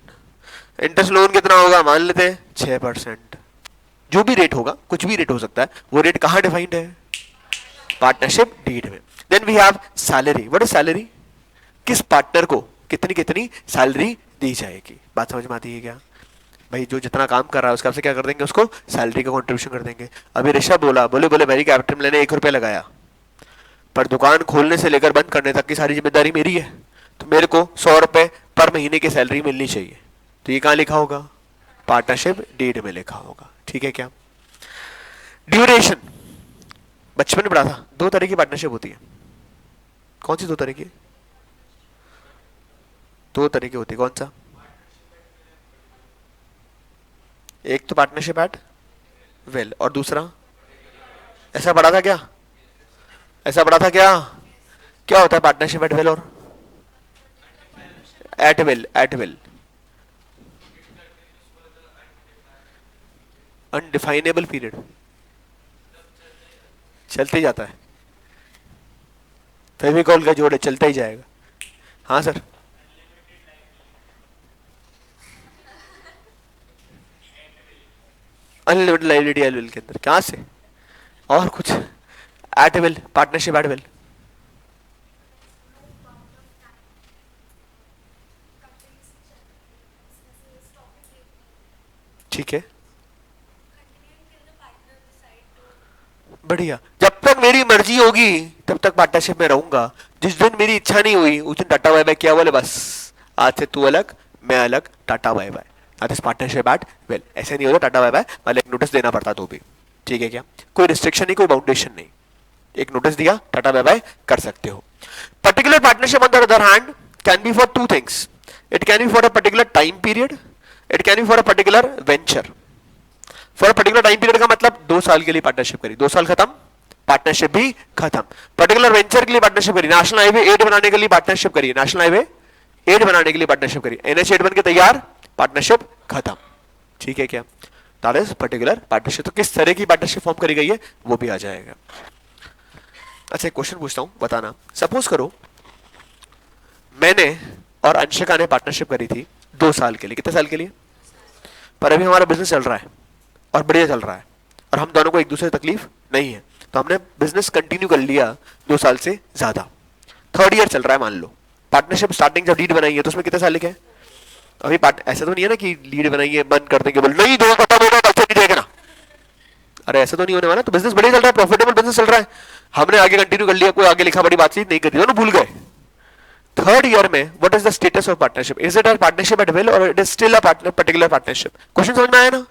इंटरेस्ट लोन कितना होगा, मान लेते हैं 6%। जो भी रेट होगा, कुछ भी रेट हो सकता है, वो रेट कहाँ डिफाइंड है? पार्टनरशिप डीड में। Then we have salary. What is salary? किस पार्टनर को कितनी कितनी सैलरी दी जाएगी। बात समझ में आती है क्या? भाई जो जितना काम कर रहा है उसका से क्या कर देंगे, उसको सैलरी का कंट्रीब्यूशन कर देंगे। अभी ऋषभ बोले मेरी कैपिटल में मैंने 1 रुपया लगाया, पर दुकान खोलने से लेकर बंद करने तक की सारी जिम्मेदारी मेरी है, तो मेरे को 100 रुपए पर महीने की सैलरी मिलनी चाहिए। तो ये कहाँ लिखा होगा? पार्टनरशिप डीड में लिखा होगा। ठीक है क्या? ड्यूरेशन, बचपन में पढ़ा था, 2 तरह की पार्टनरशिप होती है। कौन सी 2 तरह की? 2 तरह की होती है, कौन सा? एक तो पार्टनरशिप एट विल, और दूसरा ऐसा पढ़ा था क्या? ऐसा पढ़ा था क्या? क्या होता है पार्टनरशिप एट विल और at will? At will undefinable period, चलते ही जाता है, फेविकॉल का जोड़ है, चलता ही जाएगा। हाँ sir. Unlimited liability at will के अंदर कहां से? और कुछ? At will, partnership at will. ठीक है, बढ़िया। जब तक मेरी मर्जी होगी तब तक पार्टनरशिप में रहूंगा। जिस दिन मेरी इच्छा नहीं हुई उस दिन टाटा बाय बाय किया, बोले बस आज से तू अलग मैं अलग, टाटा bye bye. That is partnership at will. ऐसे नहीं होता टाटा बाय बाय, मतलब एक नोटिस देना पड़ता तो भी। ठीक है क्या? कोई रिस्ट्रिक्शन नहीं, कोई बाउंडेशन नहीं, एक नोटिस दिया, टाटा बाय बाय कर सकते हो। Particular partnership on the other hand can be for 2 things. It can be for a particular time period, it can be for a particular venture. For particular time period का मतलब 2 साल के लिए partnership करी, 2 साल खत्म, पार्टनरशिप भी खत्म। पर्टिकुलर वेंचर के लिए पार्टनरशिप करी, नेशनल हाईवे 8 बनाने के लिए पार्टनरशिप करी, नेशनल हाईवे 8 बनाने के लिए पार्टनरशिप करी, NH 8 बन के तैयार, पार्टनरशिप खत्म। ठीक है क्या? That is particular partnership. तो किस तरह की पार्टनरशिप फॉर्म करी गई है वो भी आ जाएगा। अच्छा एक क्वेश्चन पूछता हूं, बताना। सपोज करो मैंने और अंशिका ने पार्टनरशिप करी थी 2 साल के लिए। कितने साल के लिए? पर अभी हमारा बिजनेस चल रहा है और बढ़िया चल रहा है, और हम दोनों को एक दूसरे से तकलीफ नहीं है, तो हमने बिजनेस कंटिन्यू कर लिया 2 साल से ज्यादा। 3rd ईयर चल रहा है मान लो। पार्टनरशिप स्टार्टिंग जब लीड बनाई है तो उसमें कितने साल लिखे हैं? अभी ऐसा तो नहीं है ना कि लीड बनाई है बंद कर देंगे, बोल नहीं 2 खत्म होगा तब से नहीं देखना। अरे ऐसा तो नहीं होने वाला। तो बिजनेस बढ़िया चल रहा है, प्रॉफिटेबल बिजनेस चल रहा है, हमने आगे कंटिन्यू कर लिया, कोई आगे लिखा बड़ी बातचीत नहीं करी, दोनों भूल गए। 3rd ईयर में what is the status of partnership? Is it a partnership at will or it is still a particular partnership? Question समझ में आया ना?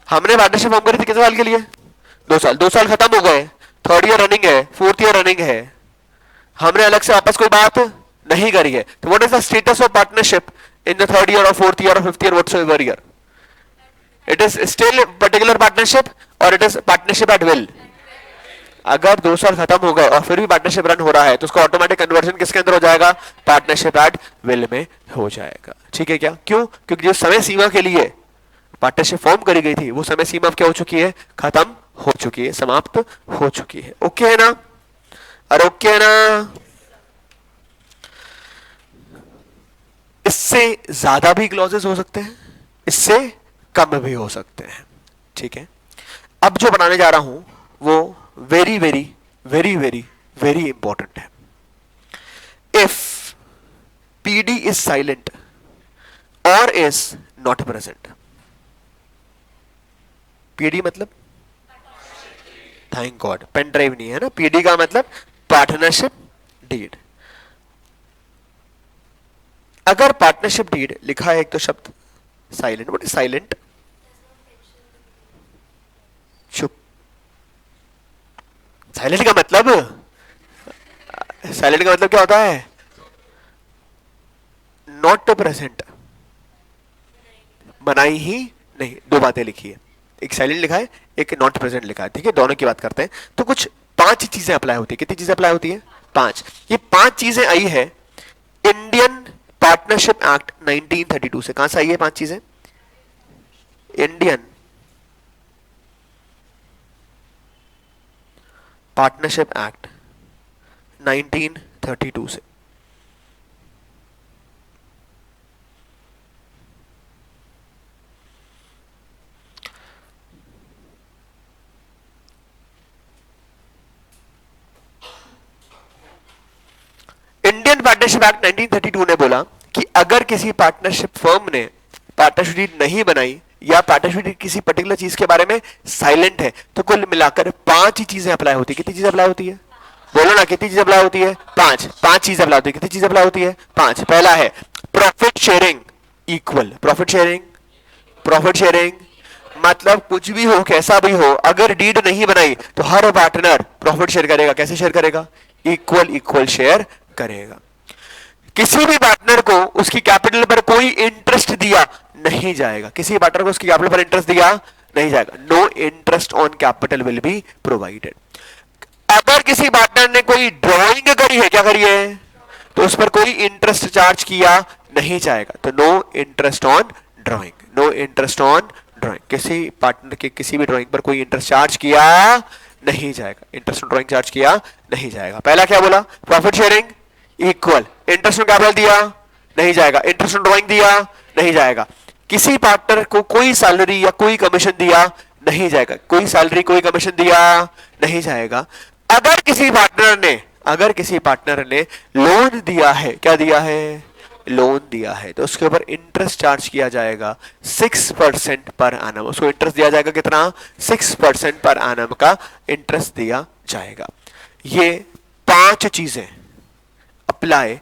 हमने पार्टनरशिप फॉर्म करी थी कितने साल के लिए? 2 साल। 2 साल खत्म हो गए, 3rd ईयर रनिंग है, 4th ईयर रनिंग है, हमने अलग से वापस कोई बात नहीं करी है। तो what is the status of partnership in the 3rd year or 4th year or 5th year whatsoever year? It is still particular partnership or it is partnership at will. अगर 2 साल खत्म हो गए और फिर भी पार्टनरशिप रन हो रहा है तो उसका ऑटोमेटिक कन्वर्जन किसके अंदर हो जाएगा? पार्टनरशिप एट विल में हो जाएगा। ठीक है क्या? क्यों? क्योंकि जो समय सीमा के लिए पार्टनरशिप फॉर्म करी गई थी वो समय सीमा क्या हो चुकी है? खत्म हो चुकी है, समाप्त हो चुकी है। ओके है ना? अरे ओके है ना? इससे ज्यादा भी क्लॉजेस हो सकते हैं, इससे कम भी हो सकते हैं। ठीक है? अब जो बनाने जा रहा हूं वो very very very very very important है। इफ PD इज साइलेंट और इज नॉट प्रेजेंट। PD मतलब थैंक गॉड पेन ड्राइव नहीं है ना। PD का मतलब पार्टनरशिप डीड। अगर पार्टनरशिप डीड लिखा है एक तो शब्द साइलेंट, व्हाट इज साइलेंट? चुप। साइलेंट का मतलब, साइलेंट का मतलब क्या होता है? नॉट प्रेजेंट, बनाई ही नहीं। 2 बातें लिखी है, एक साइलेंट लिखा है, एक नॉट प्रेजेंट लिखा है। ठीक है, दोनों की बात करते हैं। तो कुछ 5 चीजें अप्लाई होती है। कितनी चीजें अप्लाई होती है? 5। ये 5 चीजें आई है इंडियन पार्टनरशिप एक्ट 1932 से। कहां से आई है 5 चीजें? इंडियन पार्टनरशिप एक्ट 1932 से। इंडियन पार्टनरशिप एक्ट 1932 ने बोला कि अगर किसी पार्टनरशिप फर्म ने पार्टनरशिप डीड नहीं बनाई या पार्टनरशिप डीड किसी पर्टिकुलर चीज के बारे में साइलेंट है, तो कुल मिलाकर 5 ही चीजें अप्लाई होती है। कितनी चीजें अप्लाई होती है? बोलो ना, कितनी चीजें अप्लाई होती है? 5 चीजें अप्लाई होती है। कितनी चीजें अप्लाई होती है? 5। पहला है profit sharing equal. Profit sharing मतलब कुछ भी हो, कैसा भी हो, अगर डीड नहीं बनाई तो हर पार्टनर प्रॉफिट शेयर करेगा। कैसे शेयर करेगा? इक्वल शेयर करेगा। किसी भी पार्टनर को उसकी कैपिटल पर कोई इंटरेस्ट दिया नहीं जाएगा। किसी पार्टनर को उसकी कैपिटल पर इंटरेस्ट दिया नहीं जाएगा। No interest on capital will be provided. अगर किसी पार्टनर ने कोई ड्राइंग करी है, क्या करी है, तो उस पर कोई इंटरेस्ट चार्ज किया नहीं जाएगा। तो no interest on drawing, no interest on drawing. किसी पार्टनर के किसी भी ड्राइंग पर कोई इंटरेस्ट चार्ज किया नहीं जाएगा। इंटरेस्ट ऑन ड्राइंग चार्ज किया नहीं जाएगा। पहला क्या बोला? Profit sharing equal. Interest on capital दिया नहीं जाएगा। इंटरेस्ट ऑन ड्राइंग दिया नहीं जाएगा। किसी पार्टनर को कोई सैलरी या कोई कमीशन दिया नहीं जाएगा। कोई सैलरी कोई कमीशन दिया नहीं जाएगा। अगर किसी पार्टनर ने लोन दिया है, क्या दिया है? लोन दिया है, तो उसके ऊपर इंटरेस्ट चार्ज किया जाएगा 6% पर एनम। उसको इंटरेस्ट दिया जाएगा कितना? 6% पर एनम का इंटरेस्ट दिया जाएगा। ये 5 चीजें अप्लाई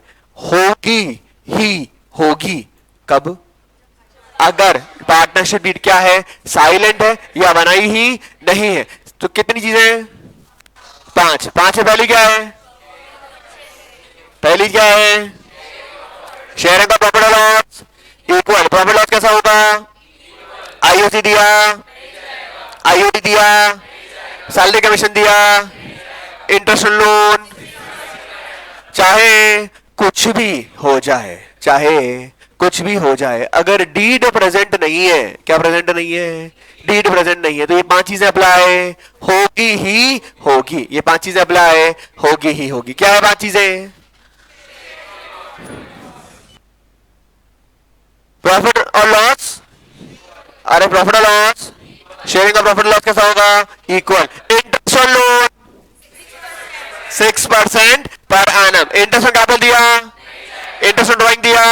होगी कब? अगर पार्टनरशिप डीड क्या है? साइलेंट है या बनाई ही नहीं है। तो कितनी चीजें? 5 है। पहली क्या है? शेयरिंग का प्रॉफिट और लॉस इक्वल। प्रॉफिट लॉस कैसा होगा? आईओसी दिया, आईओडी दिया, सैलरी कमीशन दिया, इंटरेस्ट ऑन लोन, चाहे कुछ भी हो जाए, अगर डीड प्रेजेंट नहीं है। क्या प्रेजेंट नहीं है? डीड प्रेजेंट नहीं है, तो ये 5 चीजें अप्लाई होगी। ये 5 चीजें अप्लाई होगी। क्या है 5 चीजें? प्रॉफिट और लॉस, प्रॉफिट और लॉस, शेयरिंग का प्रॉफिट लॉस कैसा होगा? Equal. Interest on loan 6% per annum. Interest on capital दिया, इंटरेस्ट ऑन ड्राइंग दिया,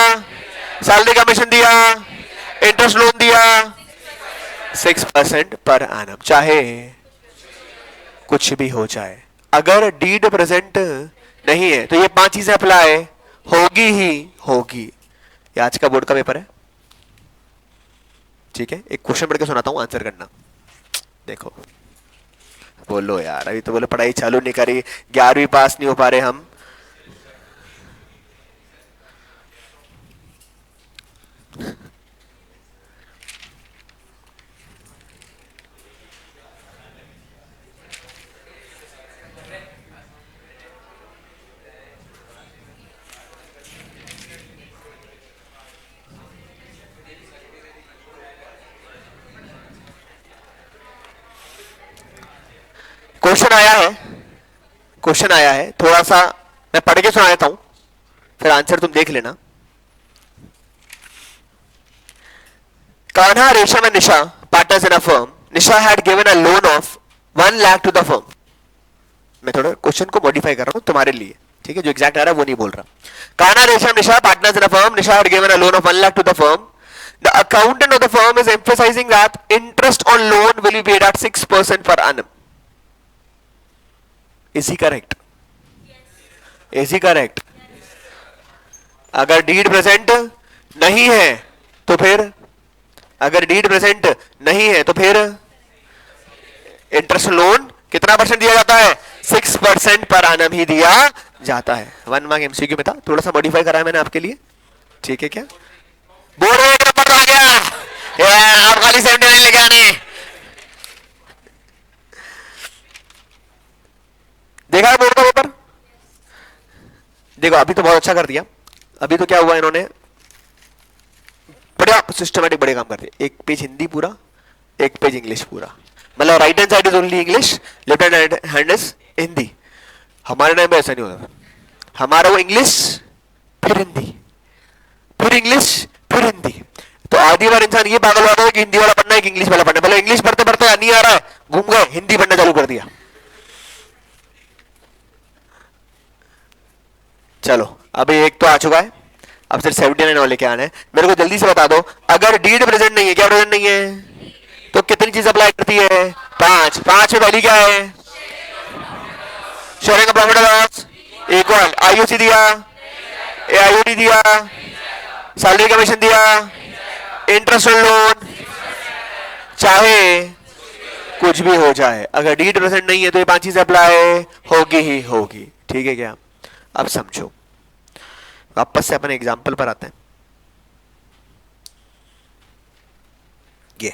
सैलरी कमीशन दिया, इंटरेस्ट लोन दिया, 6% पर एनम। चाहे कुछ भी हो जाए, अगर डीड प्रेजेंट नहीं है तो ये 5 चीजें अप्लाई होगी। ये आज का बोर्ड का पेपर है, ठीक है। एक क्वेश्चन पढ़ के सुनाता हूं, आंसर करना। देखो, बोलो यार, अभी तो बोलो पढ़ाई चालू नहीं करी, 11वीं पास नहीं हो पा रहे हम। क्वेश्चन आया है, थोड़ा सा मैं पढ़ के सुना देता हूं, फिर आंसर तुम देख लेना। Kanha, Resham and Nisha, partners in a firm. Nisha had given a loan of 1 lakh to the firm. मैं थोड़ा क्वेश्चन को मॉडिफाई कर रहा हूं तुम्हारे लिए, ठीक है। जो एग्जैक्ट आ रहा है वो नहीं बोल रहा. Kanha, Resham, Nisha, partners in a firm. Nisha had given a loan of 1 lakh to the firm. The accountant of the firm is emphasizing that interest on loan will be paid at 6% per annum. Is he correct? Is he correct? अगर deed present नहीं है तो फिर, अगर deed present नहीं है तो फिर इंटरेस्ट लोन कितना परसेंट दिया जाता है? 6% पर एनम ही दिया जाता है. 1 मार्क एमसीक्यू में था, थोड़ा सा मॉडिफाई करा है मैंने आपके लिए, ठीक है क्या? बोर्ड में एक नंबर आ गया, आप खाली 79 लेके आने. देखा है बोर्ड का पेपर? देखो, अभी तो बहुत अच्छा कर दिया. अभी तो क्या हुआ, इन्होंने बढ़िया सिस्टमेटिक बड़े काम कर दिए. एक पेज हिंदी पूरा, एक पेज इंग्लिश पूरा. मतलब right hand side is only English, left hand is Hindi. हमारे टाइम में ऐसा नहीं होता. हमारा वो इंग्लिश फिर हिंदी, फिर इंग्लिश फिर हिंदी. तो आधी बार इंसान ये पागल होता है कि हिंदी वाला पढ़ना है कि इंग्लिश वाला पढ़ना है. मतलब इंग्लिश पढ़ते पढ़ते नहीं आ रहा है, घूम गए, हिंदी पढ़ना चालू कर दिया. चलो अभी एक तो आ चुका है, अब सिर्फ 79 और लेके आना है। मेरे को जल्दी से बता दो, अगर डीड प्रेजेंट नहीं है, क्या प्रेजेंट नहीं है, तो कितनी चीज अप्लाई करती है, 5। 5 में पहली क्या है, sharing profit loss equal IUC दिया, एआईयूडी दिया, सैलरी कमीशन दिया, इंटरेस्ट ऑन लोन, चाहे कुछ भी हो जाए, अगर डीड प्रेजेंट नहीं है तो ये 5 चीजें अप्लाई होगी ही होगी। ठीक है क्या? अब समझो, वापस से अपन एग्जाम्पल पर आते हैं। ये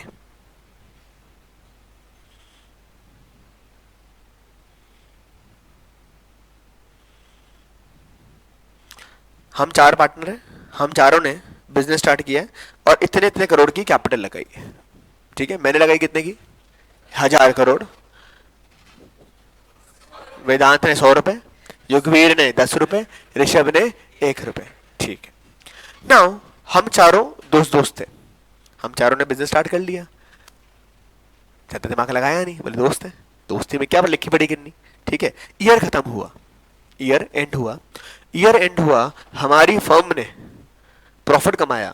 हम 4 पार्टनर हैं, हम चारों ने बिजनेस स्टार्ट किया है और इतने इतने करोड़ की कैपिटल लगाई है। ठीक है, मैंने लगाई कितने की, 1000 करोड़, वेदांत ने 100 रुपए, युगवीर ने 10 रुपए, ऋषभ ने 1 रुपए। ठीक है, नाउ हम चारों दोस्त थे, हम चारों ने बिजनेस स्टार्ट कर लिया, ज्यादा दिमाग लगाया नहीं, बोले दोस्त है, दोस्ती में क्या लिखी पड़ी कितनी। ठीक है, ईयर खत्म हुआ, ईयर एंड हुआ, ईयर एंड हुआ, हमारी फर्म ने प्रॉफिट कमाया,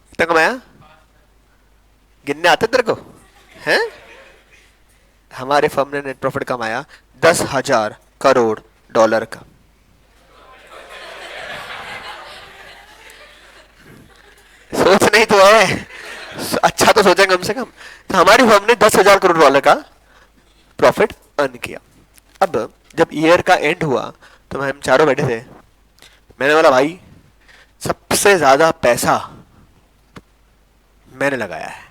कितना कमाया, गिनने आते तेरे को हैं? हमारे फर्म ने नेट प्रॉफिट कमाया 10,000 करोड़ डॉलर का। सोच नहीं तो है, अच्छा तो सोचें कम से कम। तो हमारी फर्म ने 10,000 करोड़ डॉलर का प्रॉफिट अर्न किया। अब जब ईयर का एंड हुआ तो हम चारों बैठे थे, मैंने बोला भाई सबसे ज्यादा पैसा मैंने लगाया है,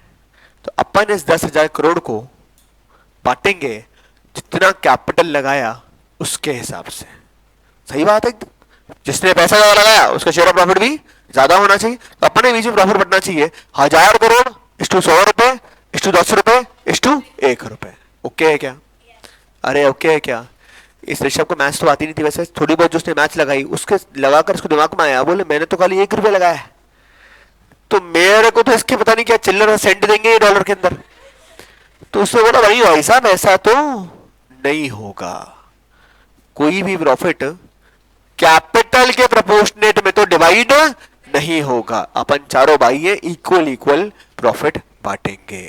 तो अपन इस 10,000 करोड़ को बांटेंगे जितना कैपिटल लगाया उसके हिसाब से। सही बात है, जिसने पैसा ज्यादा लगाया उसका शेयर ऑफ प्रॉफिट भी ज्यादा होना चाहिए, तो अपने बीच में प्रॉफिट बटना चाहिए 1000 करोड़ इस्टू 100 रुपए इस्टू 10 रुपए इस्टू 1 रुपए। ओके है क्या? अरे ओके है क्या? इस ऋषभ को मैच तो आती नहीं थी, वैसे थोड़ी बहुत जो उसने मैच लगाई उसके लगाकर उसको दिमाग में आया, बोले मैंने तो खाली 1 रुपए लगाया है, तो मेरे को तो इसके पता नहीं क्या चिल्लर सेंट देंगे डॉलर के अंदर। तो उसने बोला भाई साहब ऐसा तो नहीं होगा, कोई भी प्रॉफिट कैपिटल के प्रोपोर्शनेट में तो डिवाइड नहीं होगा, अपन चारों भाई है, इक्वल इक्वल प्रॉफिट बांटेंगे।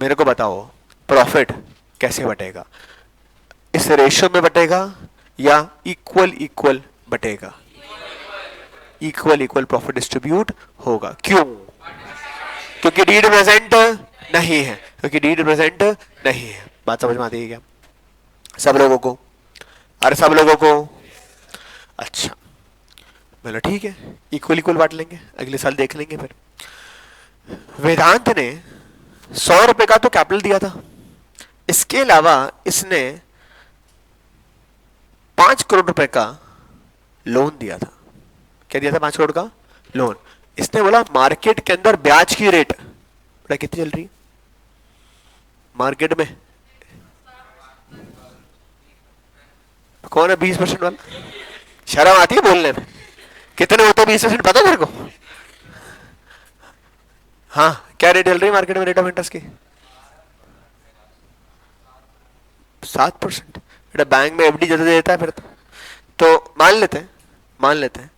मेरे को बताओ प्रॉफिट कैसे बटेगा, इस रेशियो में बटेगा या इक्वल इक्वल बटेगा? इक्वल इक्वल प्रॉफिट डिस्ट्रीब्यूट होगा। क्यों? क्योंकि डीड प्रेजेंट नहीं है, क्योंकि डीड प्रेजेंट नहीं है। बात समझ में आती है क्या सब लोगों को? अरे सब लोगों को? अच्छा, बोला ठीक है, इक्वल इक्वल बांट लेंगे, अगले साल देख लेंगे। फिर वेदांत ने 100 रुपए का तो कैपिटल दिया था, इसके अलावा इसने 5 करोड़ रुपए का लोन दिया था। क्या दिया था? 5 करोड़ का लोन। इसने बोला मार्केट के अंदर ब्याज की रेट बड़ा कितनी चल रही है मार्केट में? कौन है 20% वाला? शर्म आती है बोलने में? कितने होते 20%? पता तेरे को? हाँ, क्या रेट चल रही है मार्केट में रेट ऑफ इंटरेस्ट की? 7%। बेटा बैंक में एफडी ज्यादा देता है फिर तो मान लेते हैं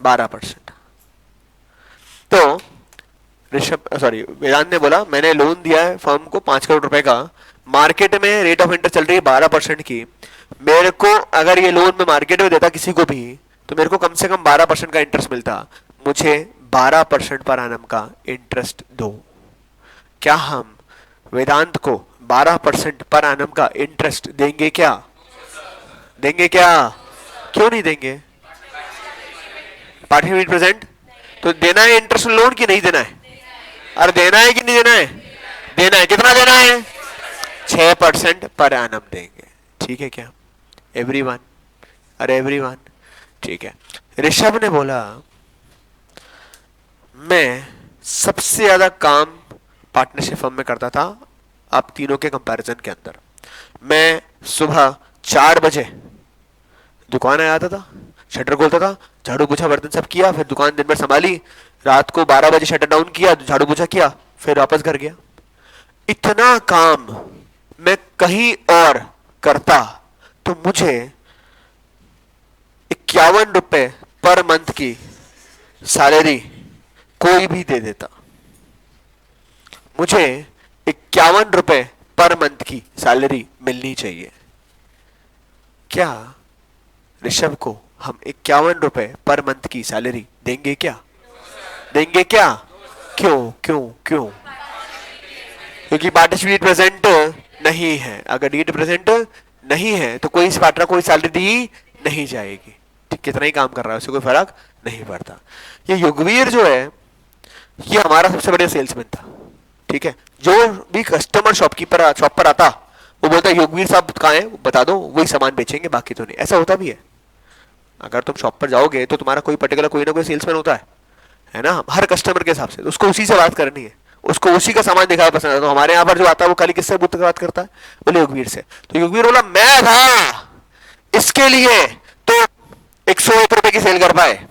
12%। तो वेदांत ने बोला मैंने लोन दिया है फर्म को 5 करोड़ रुपए का, मार्केट में रेट ऑफ इंटरेस्ट चल रही है 12% की, मेरे को अगर ये लोन में मार्केट में देता किसी को भी तो मेरे को कम से कम 12% का इंटरेस्ट मिलता, मुझे 12% पर एनम का इंटरेस्ट दो। क्या हम वेदांत को 12% पर एनम का इंटरेस्ट देंगे क्या? देंगे क्या? क्यों नहीं देंगे? पार्टी रिप्रेजेंट तो देना है इंटरेस्ट लोन की नहीं देना है? अरे देना है कि नहीं देना है? देना है। कितना देना है? 6% पर एनम देंगे। ठीक है क्या एवरीवन? अरे एवरीवन ठीक है। ऋषभ ने बोला मैं सबसे ज्यादा काम पार्टनरशिप फर्म में करता था आप तीनों के कंपैरिजन के अंदर। मैं सुबह 4 बजे दुकान आया था, शटर खोलता था, झाड़ू पोछा बर्तन सब किया, फिर दुकान दिन भर संभाली, रात को 12 बजे शटर डाउन किया, झाड़ू पोछा किया, फिर वापस घर गया। इतना काम मैं कहीं और करता तो मुझे 51 रुपए पर मंथ की सैलरी कोई भी दे देता। मुझे 51 रुपए पर मंथ की सैलरी मिलनी चाहिए। क्या ऋषभ को हम 51 रुपए पर मंथ की सैलरी देंगे क्या? देंगे क्या? क्यों क्यों क्यों? क्योंकि पार्टनरशिप प्रेजेंट नहीं है। अगर नीड प्रेजेंट नहीं है तो कोई इस पार्टनर को सैलरी दी नहीं जाएगी। ठीक, कितना ही काम कर रहा है उससे कोई फर्क नहीं पड़ता। ये युगवीर जो है ये हमारा सबसे बड़ा सेल्समैन था। ठीक है, जो भी कस्टमर शॉप पर आता वो बोलता है युगवीर साहब कहाँ है बता दो, वही सामान बेचेंगे, बाकी तो नहीं। ऐसा होता भी है। अगर तुम शॉप पर जाओगे तो तुम्हारा कोई पर्टिकुलर कोई ना कोई सेल्समैन होता है ना, हर कस्टमर के हिसाब से। तो उसको उसी से बात करनी है, उसको उसी का सामान दिखाना पसंद है। तो हमारे यहाँ पर जो आता है वो खाली किससे बात करता है? बोले युगवीर से। तो युगवीर बोला मैं था इसके लिए तो 101 रुपए की सेल कर पाए,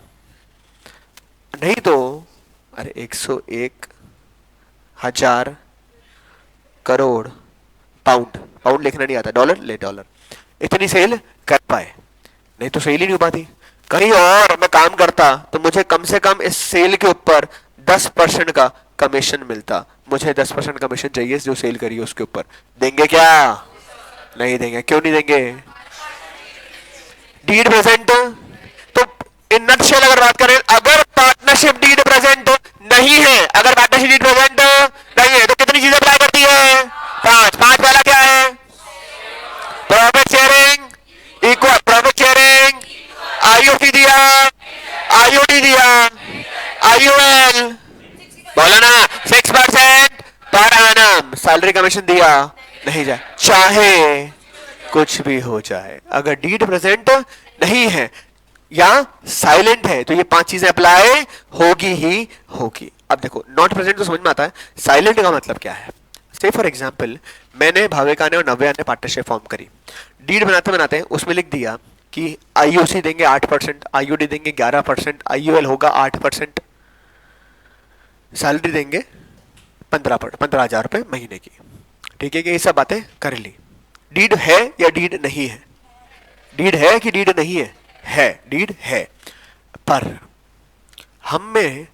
नहीं तो अरे 101,000 करोड़ पाउंड लिखना नहीं आता, डॉलर ले डॉलर, इतनी सेल कर पाए, नहीं तो सेल ही नहीं हो पाती। कहीं और मैं काम करता तो मुझे कम से कम इस सेल के ऊपर 10% का कमीशन मिलता। मुझे 10% कमीशन चाहिए जो सेल करी है उसके ऊपर। देंगे क्या? नहीं देंगे। क्यों नहीं देंगे? Deed present. तो इन नटशेल अगर बात करें, अगर पार्टनरशिप डीड प्रेजेंट नहीं है, अगर पार्टनरशिप डीड प्रेजेंट नहीं है तो कितनी चीजें अप्लाई करती है? पांच पहला क्या है? Profit sharing equal profit sharing, IoT दिया, आईओटी दिया, आईओएल बोला ना 6% पर एनम सैलरी कमीशन दिया नहीं जाए, चाहे कुछ भी हो जाए। अगर डीड प्रेजेंट नहीं है या साइलेंट है तो ये 5 चीजें अप्लाई होगी ही होगी। अब देखो नॉट प्रेजेंट तो समझ में आता है, साइलेंट का मतलब क्या है? से फॉर एग्जाम्पल मैंने भाविका ने और नव्या ने पार्टनरशिप फॉर्म करी, डीड बनाते बनाते उसमें लिख दिया कि आईओसी देंगे 8%, आईओडी देंगे 11%, आईओएल होगा 8%, सैलरी देंगे 15,000 रुपए महीने की। ठीक है कि ये सब बातें कर ली। डीड है या डीड नहीं है? डीड है कि डीड नहीं है? है, डीड है। पर हमने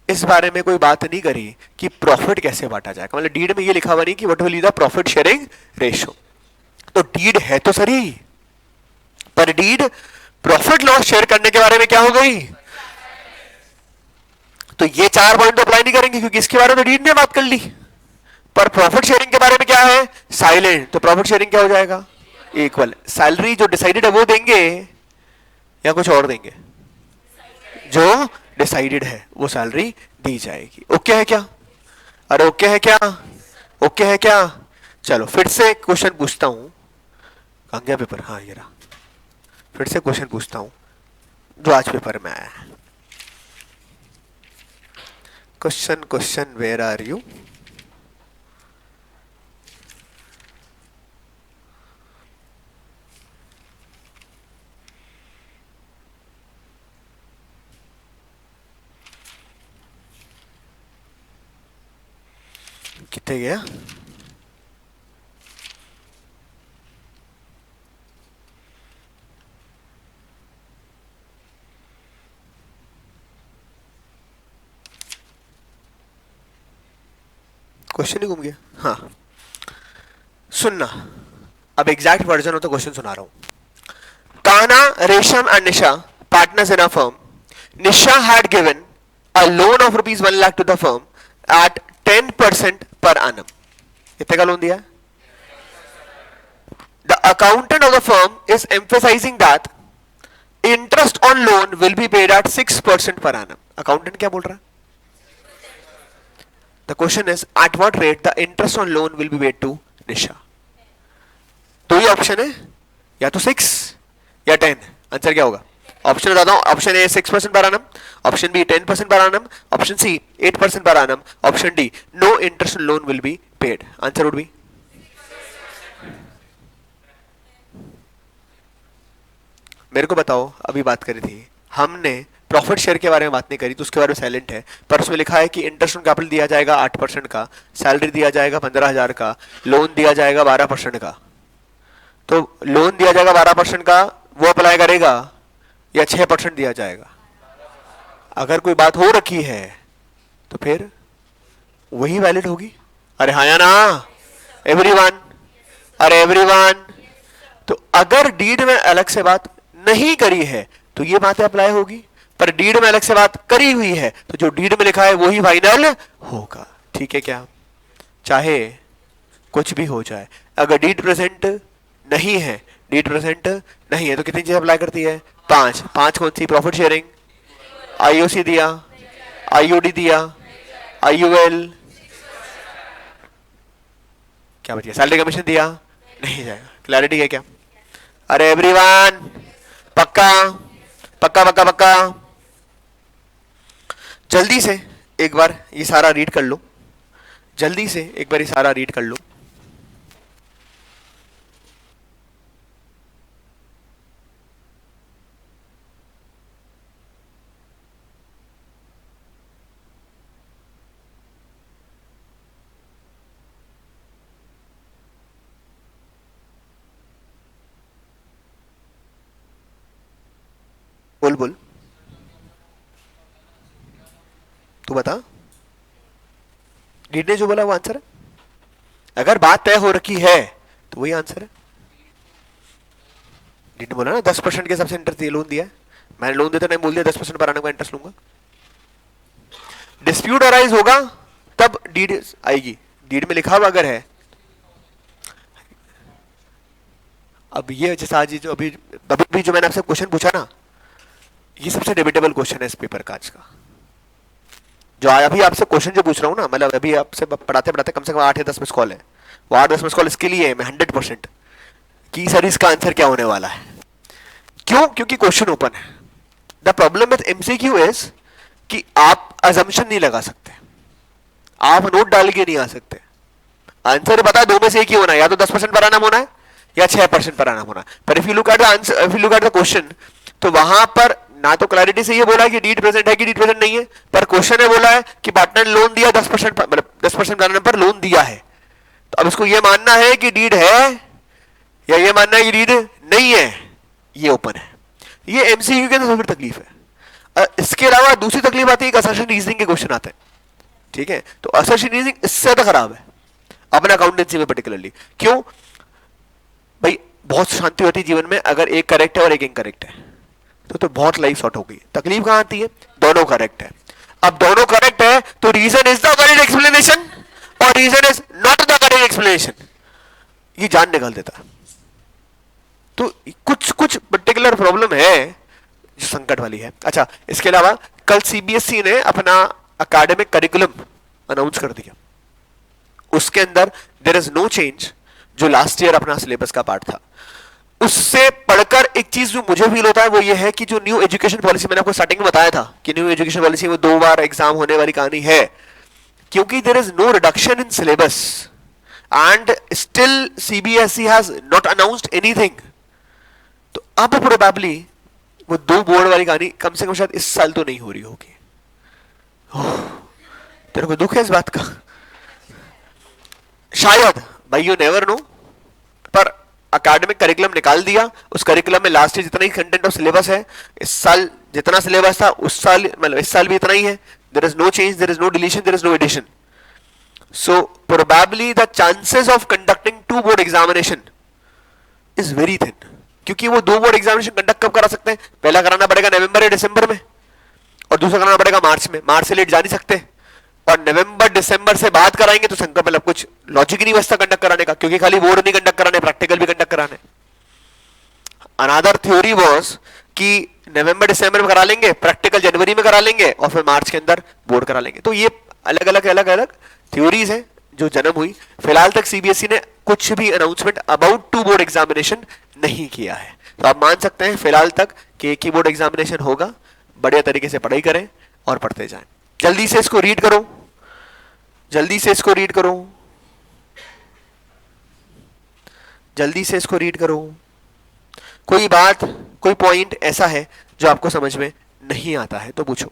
इस बारे में कोई बात नहीं करी कि प्रॉफिट कैसे बांटा जाएगा। मतलब डीड में ये लिखा हुआ नहीं कि what will be the profit sharing ratio. तो डीड है तो सही, पर डीड प्रॉफिट लॉस शेयर करने के बारे में क्या हो गई? तो ये 4 पॉइंट तो अप्लाई नहीं करेंगे क्योंकि इसके बारे में डीड ने बात कर ली। पर प्रॉफिट शेयरिंग के बारे में क्या है? साइलेंट। तो प्रॉफिट शेयरिंग क्या हो जाएगा? इक्वल सैलरी जो डिसाइडेड है वो देंगे या कुछ और देंगे? जो डिसाइडेड है वो सैलरी दी जाएगी। ओके है क्या? अरे ओके है क्या? ओके है क्या? चलो फिर से क्वेश्चन पूछता हूं। कहां गया पेपर? हाँ ये रहा। फिर से क्वेश्चन पूछता हूं जो आज पेपर में आया है। Question where are you? कितने गया? क्वेश्चन ही घूम गया। हाँ सुनना, अब exact version of the question सुना रहा हूं। Kanha, Resham and Nisha partners in a firm. Nisha had given a loan of rupees 1 lakh to the firm at 10% per annum. कितने का लोन दिया? The accountant of the firm is emphasizing that interest on loan will be paid at 6% per annum. Accountant क्या बोल रहा है? The question is at what rate the interest on loan will be paid to Nisha. तो ये option है या तो 6 या 10. आंसर क्या होगा? ऑप्शन बताता हूं. ऑप्शन ए 6% पर आनम, ऑप्शन बी 10% पर annum, option C 8% per annum, option D no interest loan will be paid. Answer would be मेरे को बताओ. अभी बात करी थी हमने प्रॉफिट शेयर के बारे में बात नहीं करी तो उसके बारे में साइलेंट है, पर उसमें लिखा है कि इंटरेस्ट ऑन कैपिटल दिया जाएगा 8% का, सैलरी दिया जाएगा 15,000 का, लोन दिया जाएगा 12% का. तो लोन दिया जाएगा 12% का, वो अप्लाई करेगा या 6% दिया जाएगा? अगर कोई बात हो रखी है तो फिर वही वैलिड होगी। अरे हाँ या ना एवरीवन? अरे एवरीवन, तो अगर डीड में अलग से बात नहीं करी है तो ये बातें अप्लाई होगी, पर डीड में अलग से बात करी हुई है तो जो डीड में लिखा है वही फाइनल होगा। ठीक है क्या? चाहे कुछ भी हो जाए, अगर डीड प्रेजेंट नहीं है, डीड प्रेजेंट नहीं है तो कितनी चीजें अप्लाई करती है? पांच। पांच कौन सी? प्रॉफिट शेयरिंग, आईओसी दिया, आईओडी दिया, आईयूएल, क्या बचिए? सैलरी कमीशन दिया, नहीं जाएगा। क्लैरिटी है क्या? अरे एवरीवन, पक्का पक्का पक्का पक्का? जल्दी से एक बार ये सारा रीड कर लो, जल्दी से एक बार ये सारा रीड कर लो। बोल बोल, तू बता। रीड ने जो बोला वो आंसर है। अगर बात तय हो रखी है तो वही आंसर है। रीड ने बोला ना 10% के हिसाब से इंटरेस्ट लोन दिया है, मैंने लोन देता नहीं बोल दिया 10% पर आने का इंटरेस्ट लूंगा। डिस्प्यूट अराइज होगा तब डीड आएगी, डीड में लिखा हुआ अगर है। अब ये जैसा आज जो अभी अभी भी जो मैंने आपसे क्वेश्चन पूछा ना, ये सबसे डिबेटेबल क्वेश्चन है इस पेपर का आज का। जो अभी आपसे क्वेश्चन जो पूछ रहा हूँ ना, मतलब अभी आपसे पढ़ाते पढ़ाते कम से कम 8 या 10 मिस कॉल है, वो 8-10 मिस कॉल इसके लिए है मैं 100% कि सर इसका आंसर क्या होने वाला है। क्यों? क्योंकि क्वेश्चन ओपन है। The problem with MCQ is कि आप अजम्पशन नहीं लगा सकते, आप नोट डाल के नहीं आ सकते। आंसर पता है दो में से एक ही होना है, या तो 10% पर आना होना है या 6% पर आना होना। पर if you look at the answer, if you look at the question, तो वहां पर ना तो क्लैरिटी से ये बोला है कि डीड प्रेजेंट है कि डीड प्रेजेंट नहीं है, पर क्वेश्चन ने बोला है कि पार्टनर ने लोन दिया 10%, मतलब 10% पर आने पर लोन दिया है। तो अब इसको ये मानना है कि डीड है या ये मानना है कि डीड नहीं है, ये ओपन है। ये एमसीक्यू के अंदर फिर तकलीफ है। इसके अलावा दूसरी तकलीफ आती है, असर्शन रीजनिंग के क्वेश्चन आते हैं। ठीक है, तो असर्शन रीजनिंग इससे ज्यादा खराब है अपना अकाउंटेंसी में पर्टिकुलरली। क्यों भाई? बहुत शांति होती है जीवन में अगर एक करेक्ट है और एक इनकरेक्ट है, तो बहुत लाइफ शॉर्ट हो गई। तकलीफ कहां आती है? दोनों करेक्ट है। अब दोनों करेक्ट है तो reason is the valid explanation or reason is not the valid explanation, ये जान निकाल देता है। तो कुछ कुछ पर्टिकुलर प्रॉब्लम है जो संकट वाली है। अच्छा, इसके अलावा कल सीबीएसई ने अपना एकेडमिक करिकुलम अनाउंस कर दिया, उसके अंदर देयर इज नो चेंज। जो लास्ट ईयर अपना सिलेबस का पार्ट था उससे पढ़कर एक चीज जो मुझे फील होता है वो ये है कि जो न्यू एजुकेशन पॉलिसी, मैंने आपको स्टार्टिंग में बताया था कि न्यू एजुकेशन पॉलिसी में 2 बार एग्जाम होने वाली कहानी है, क्योंकि there is no reduction in syllabus and still CBSE has not announced anything. तो अब प्रोबेबली वो 2 बोर्ड वाली कहानी कम से कम शायद इस साल तो नहीं हो रही होगी। तेरे को दुख है इस बात का? शायद, भाई यू नेवर नो। पर अकेडमिक करिकुलम निकाल दिया, उस करिकुलम में लास्ट ईयर जितना ही कंटेंट और सिलेबस है, इस साल जितना सिलेबस था उस साल, मतलब इस साल भी इतना ही है। There is no change, there is no deletion, there is no addition. So probably the chances of conducting 2 board examination is very thin, क्योंकि वो 2 बोर्ड एग्जामिनेशन कंडक्ट कब करा सकते हैं? पहला कराना पड़ेगा नवंबर या दिसंबर में, और दूसरा कराना पड़ेगा मार्च में। मार्च से लेट जा नहीं सकते, और नवंबर दिसंबर से बात कराएंगे तो संकट, मतलब कुछ लॉजिक ही नहीं बचता कंडक्ट कराने का, क्योंकि खाली बोर्ड नहीं कंडक्ट कराने, प्रैक्टिकल भी कंडक्ट कराने। अनदर थ्योरी वाज कि नवंबर दिसंबर में करा लेंगे, प्रैक्टिकल जनवरी में करा लेंगे, और फिर मार्च के अंदर बोर्ड करा लेंगे। तो ये अलग अलग थ्योरीज है जो जन्म हुई। फिलहाल तक सीबीएसई ने कुछ भी अनाउंसमेंट अबाउट 2 बोर्ड एग्जामिनेशन नहीं किया है। तो आप मान सकते हैं फिलहाल तक कि एक ही बोर्ड एग्जामिनेशन होगा। बढ़िया तरीके से पढ़ाई करें और पढ़ते जाएं। जल्दी से इसको रीड करो, जल्दी से इसको रीड करो, जल्दी से इसको रीड करो। कोई बात, कोई पॉइंट ऐसा है जो आपको समझ में नहीं आता है तो पूछो।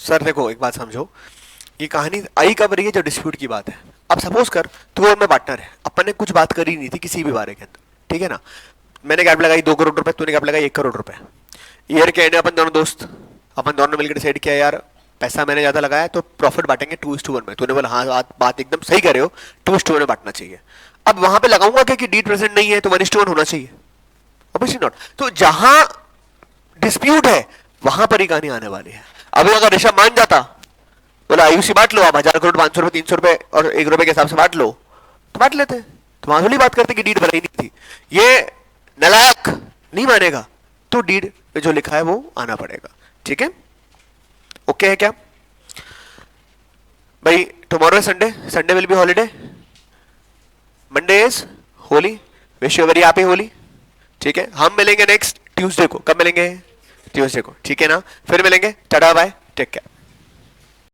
सर देखो एक बात समझो, ये कहानी आई कब रही है, जो डिस्प्यूट की बात है। अब सपोज कर तू और मैं पार्टनर है, अपन ने कुछ बात करी नहीं थी किसी भी बारे के अंदर, ठीक है ना। मैंने कैप लगाई 2 करोड़ रुपए, तूने कैप लगाई 1 करोड़ रुपए। ईयर के एंड अपन दोनों दोस्त, अपन दोनों मिलकर डिसाइड किया यार पैसा मैंने ज्यादा लगाया तो प्रॉफिट बांटेंगे 2:1 में। तूने बोला हाँ बात एकदम सही कर रहे हो, 2:1 में बांटना चाहिए। अब वहां पे लगाऊंगा क्या कि डीड प्रेजेंट नहीं है तो 1:1 होना चाहिए? Obviously not. तो जहां डिस्प्यूट है वहां पर ही कहानी आने वाली है। अभी अगर ऋषभ मान जाता, बोला आयुषी बांट लो आप 1000 करोड़ 500 रुपए 300 रुपए और 1 रुपए के हिसाब से बांट लो, तो बांट लेते। तो वहां थोड़ी बात करते कि डीड बनाई नहीं थी। ये नलायक नहीं मानेगा, तो डीड पे जो लिखा है वो आना पड़ेगा। ठीक है, ओके है क्या भाई? टुमारो है Sunday, Sunday will be holiday, Monday is Holi, wish you very happy Holi. ठीक है, हम मिलेंगे नेक्स्ट ट्यूसडे को। कब मिलेंगे? ट्यूसडे को, ठीक है ना। फिर मिलेंगे, टाटा बाय, टेक केयर।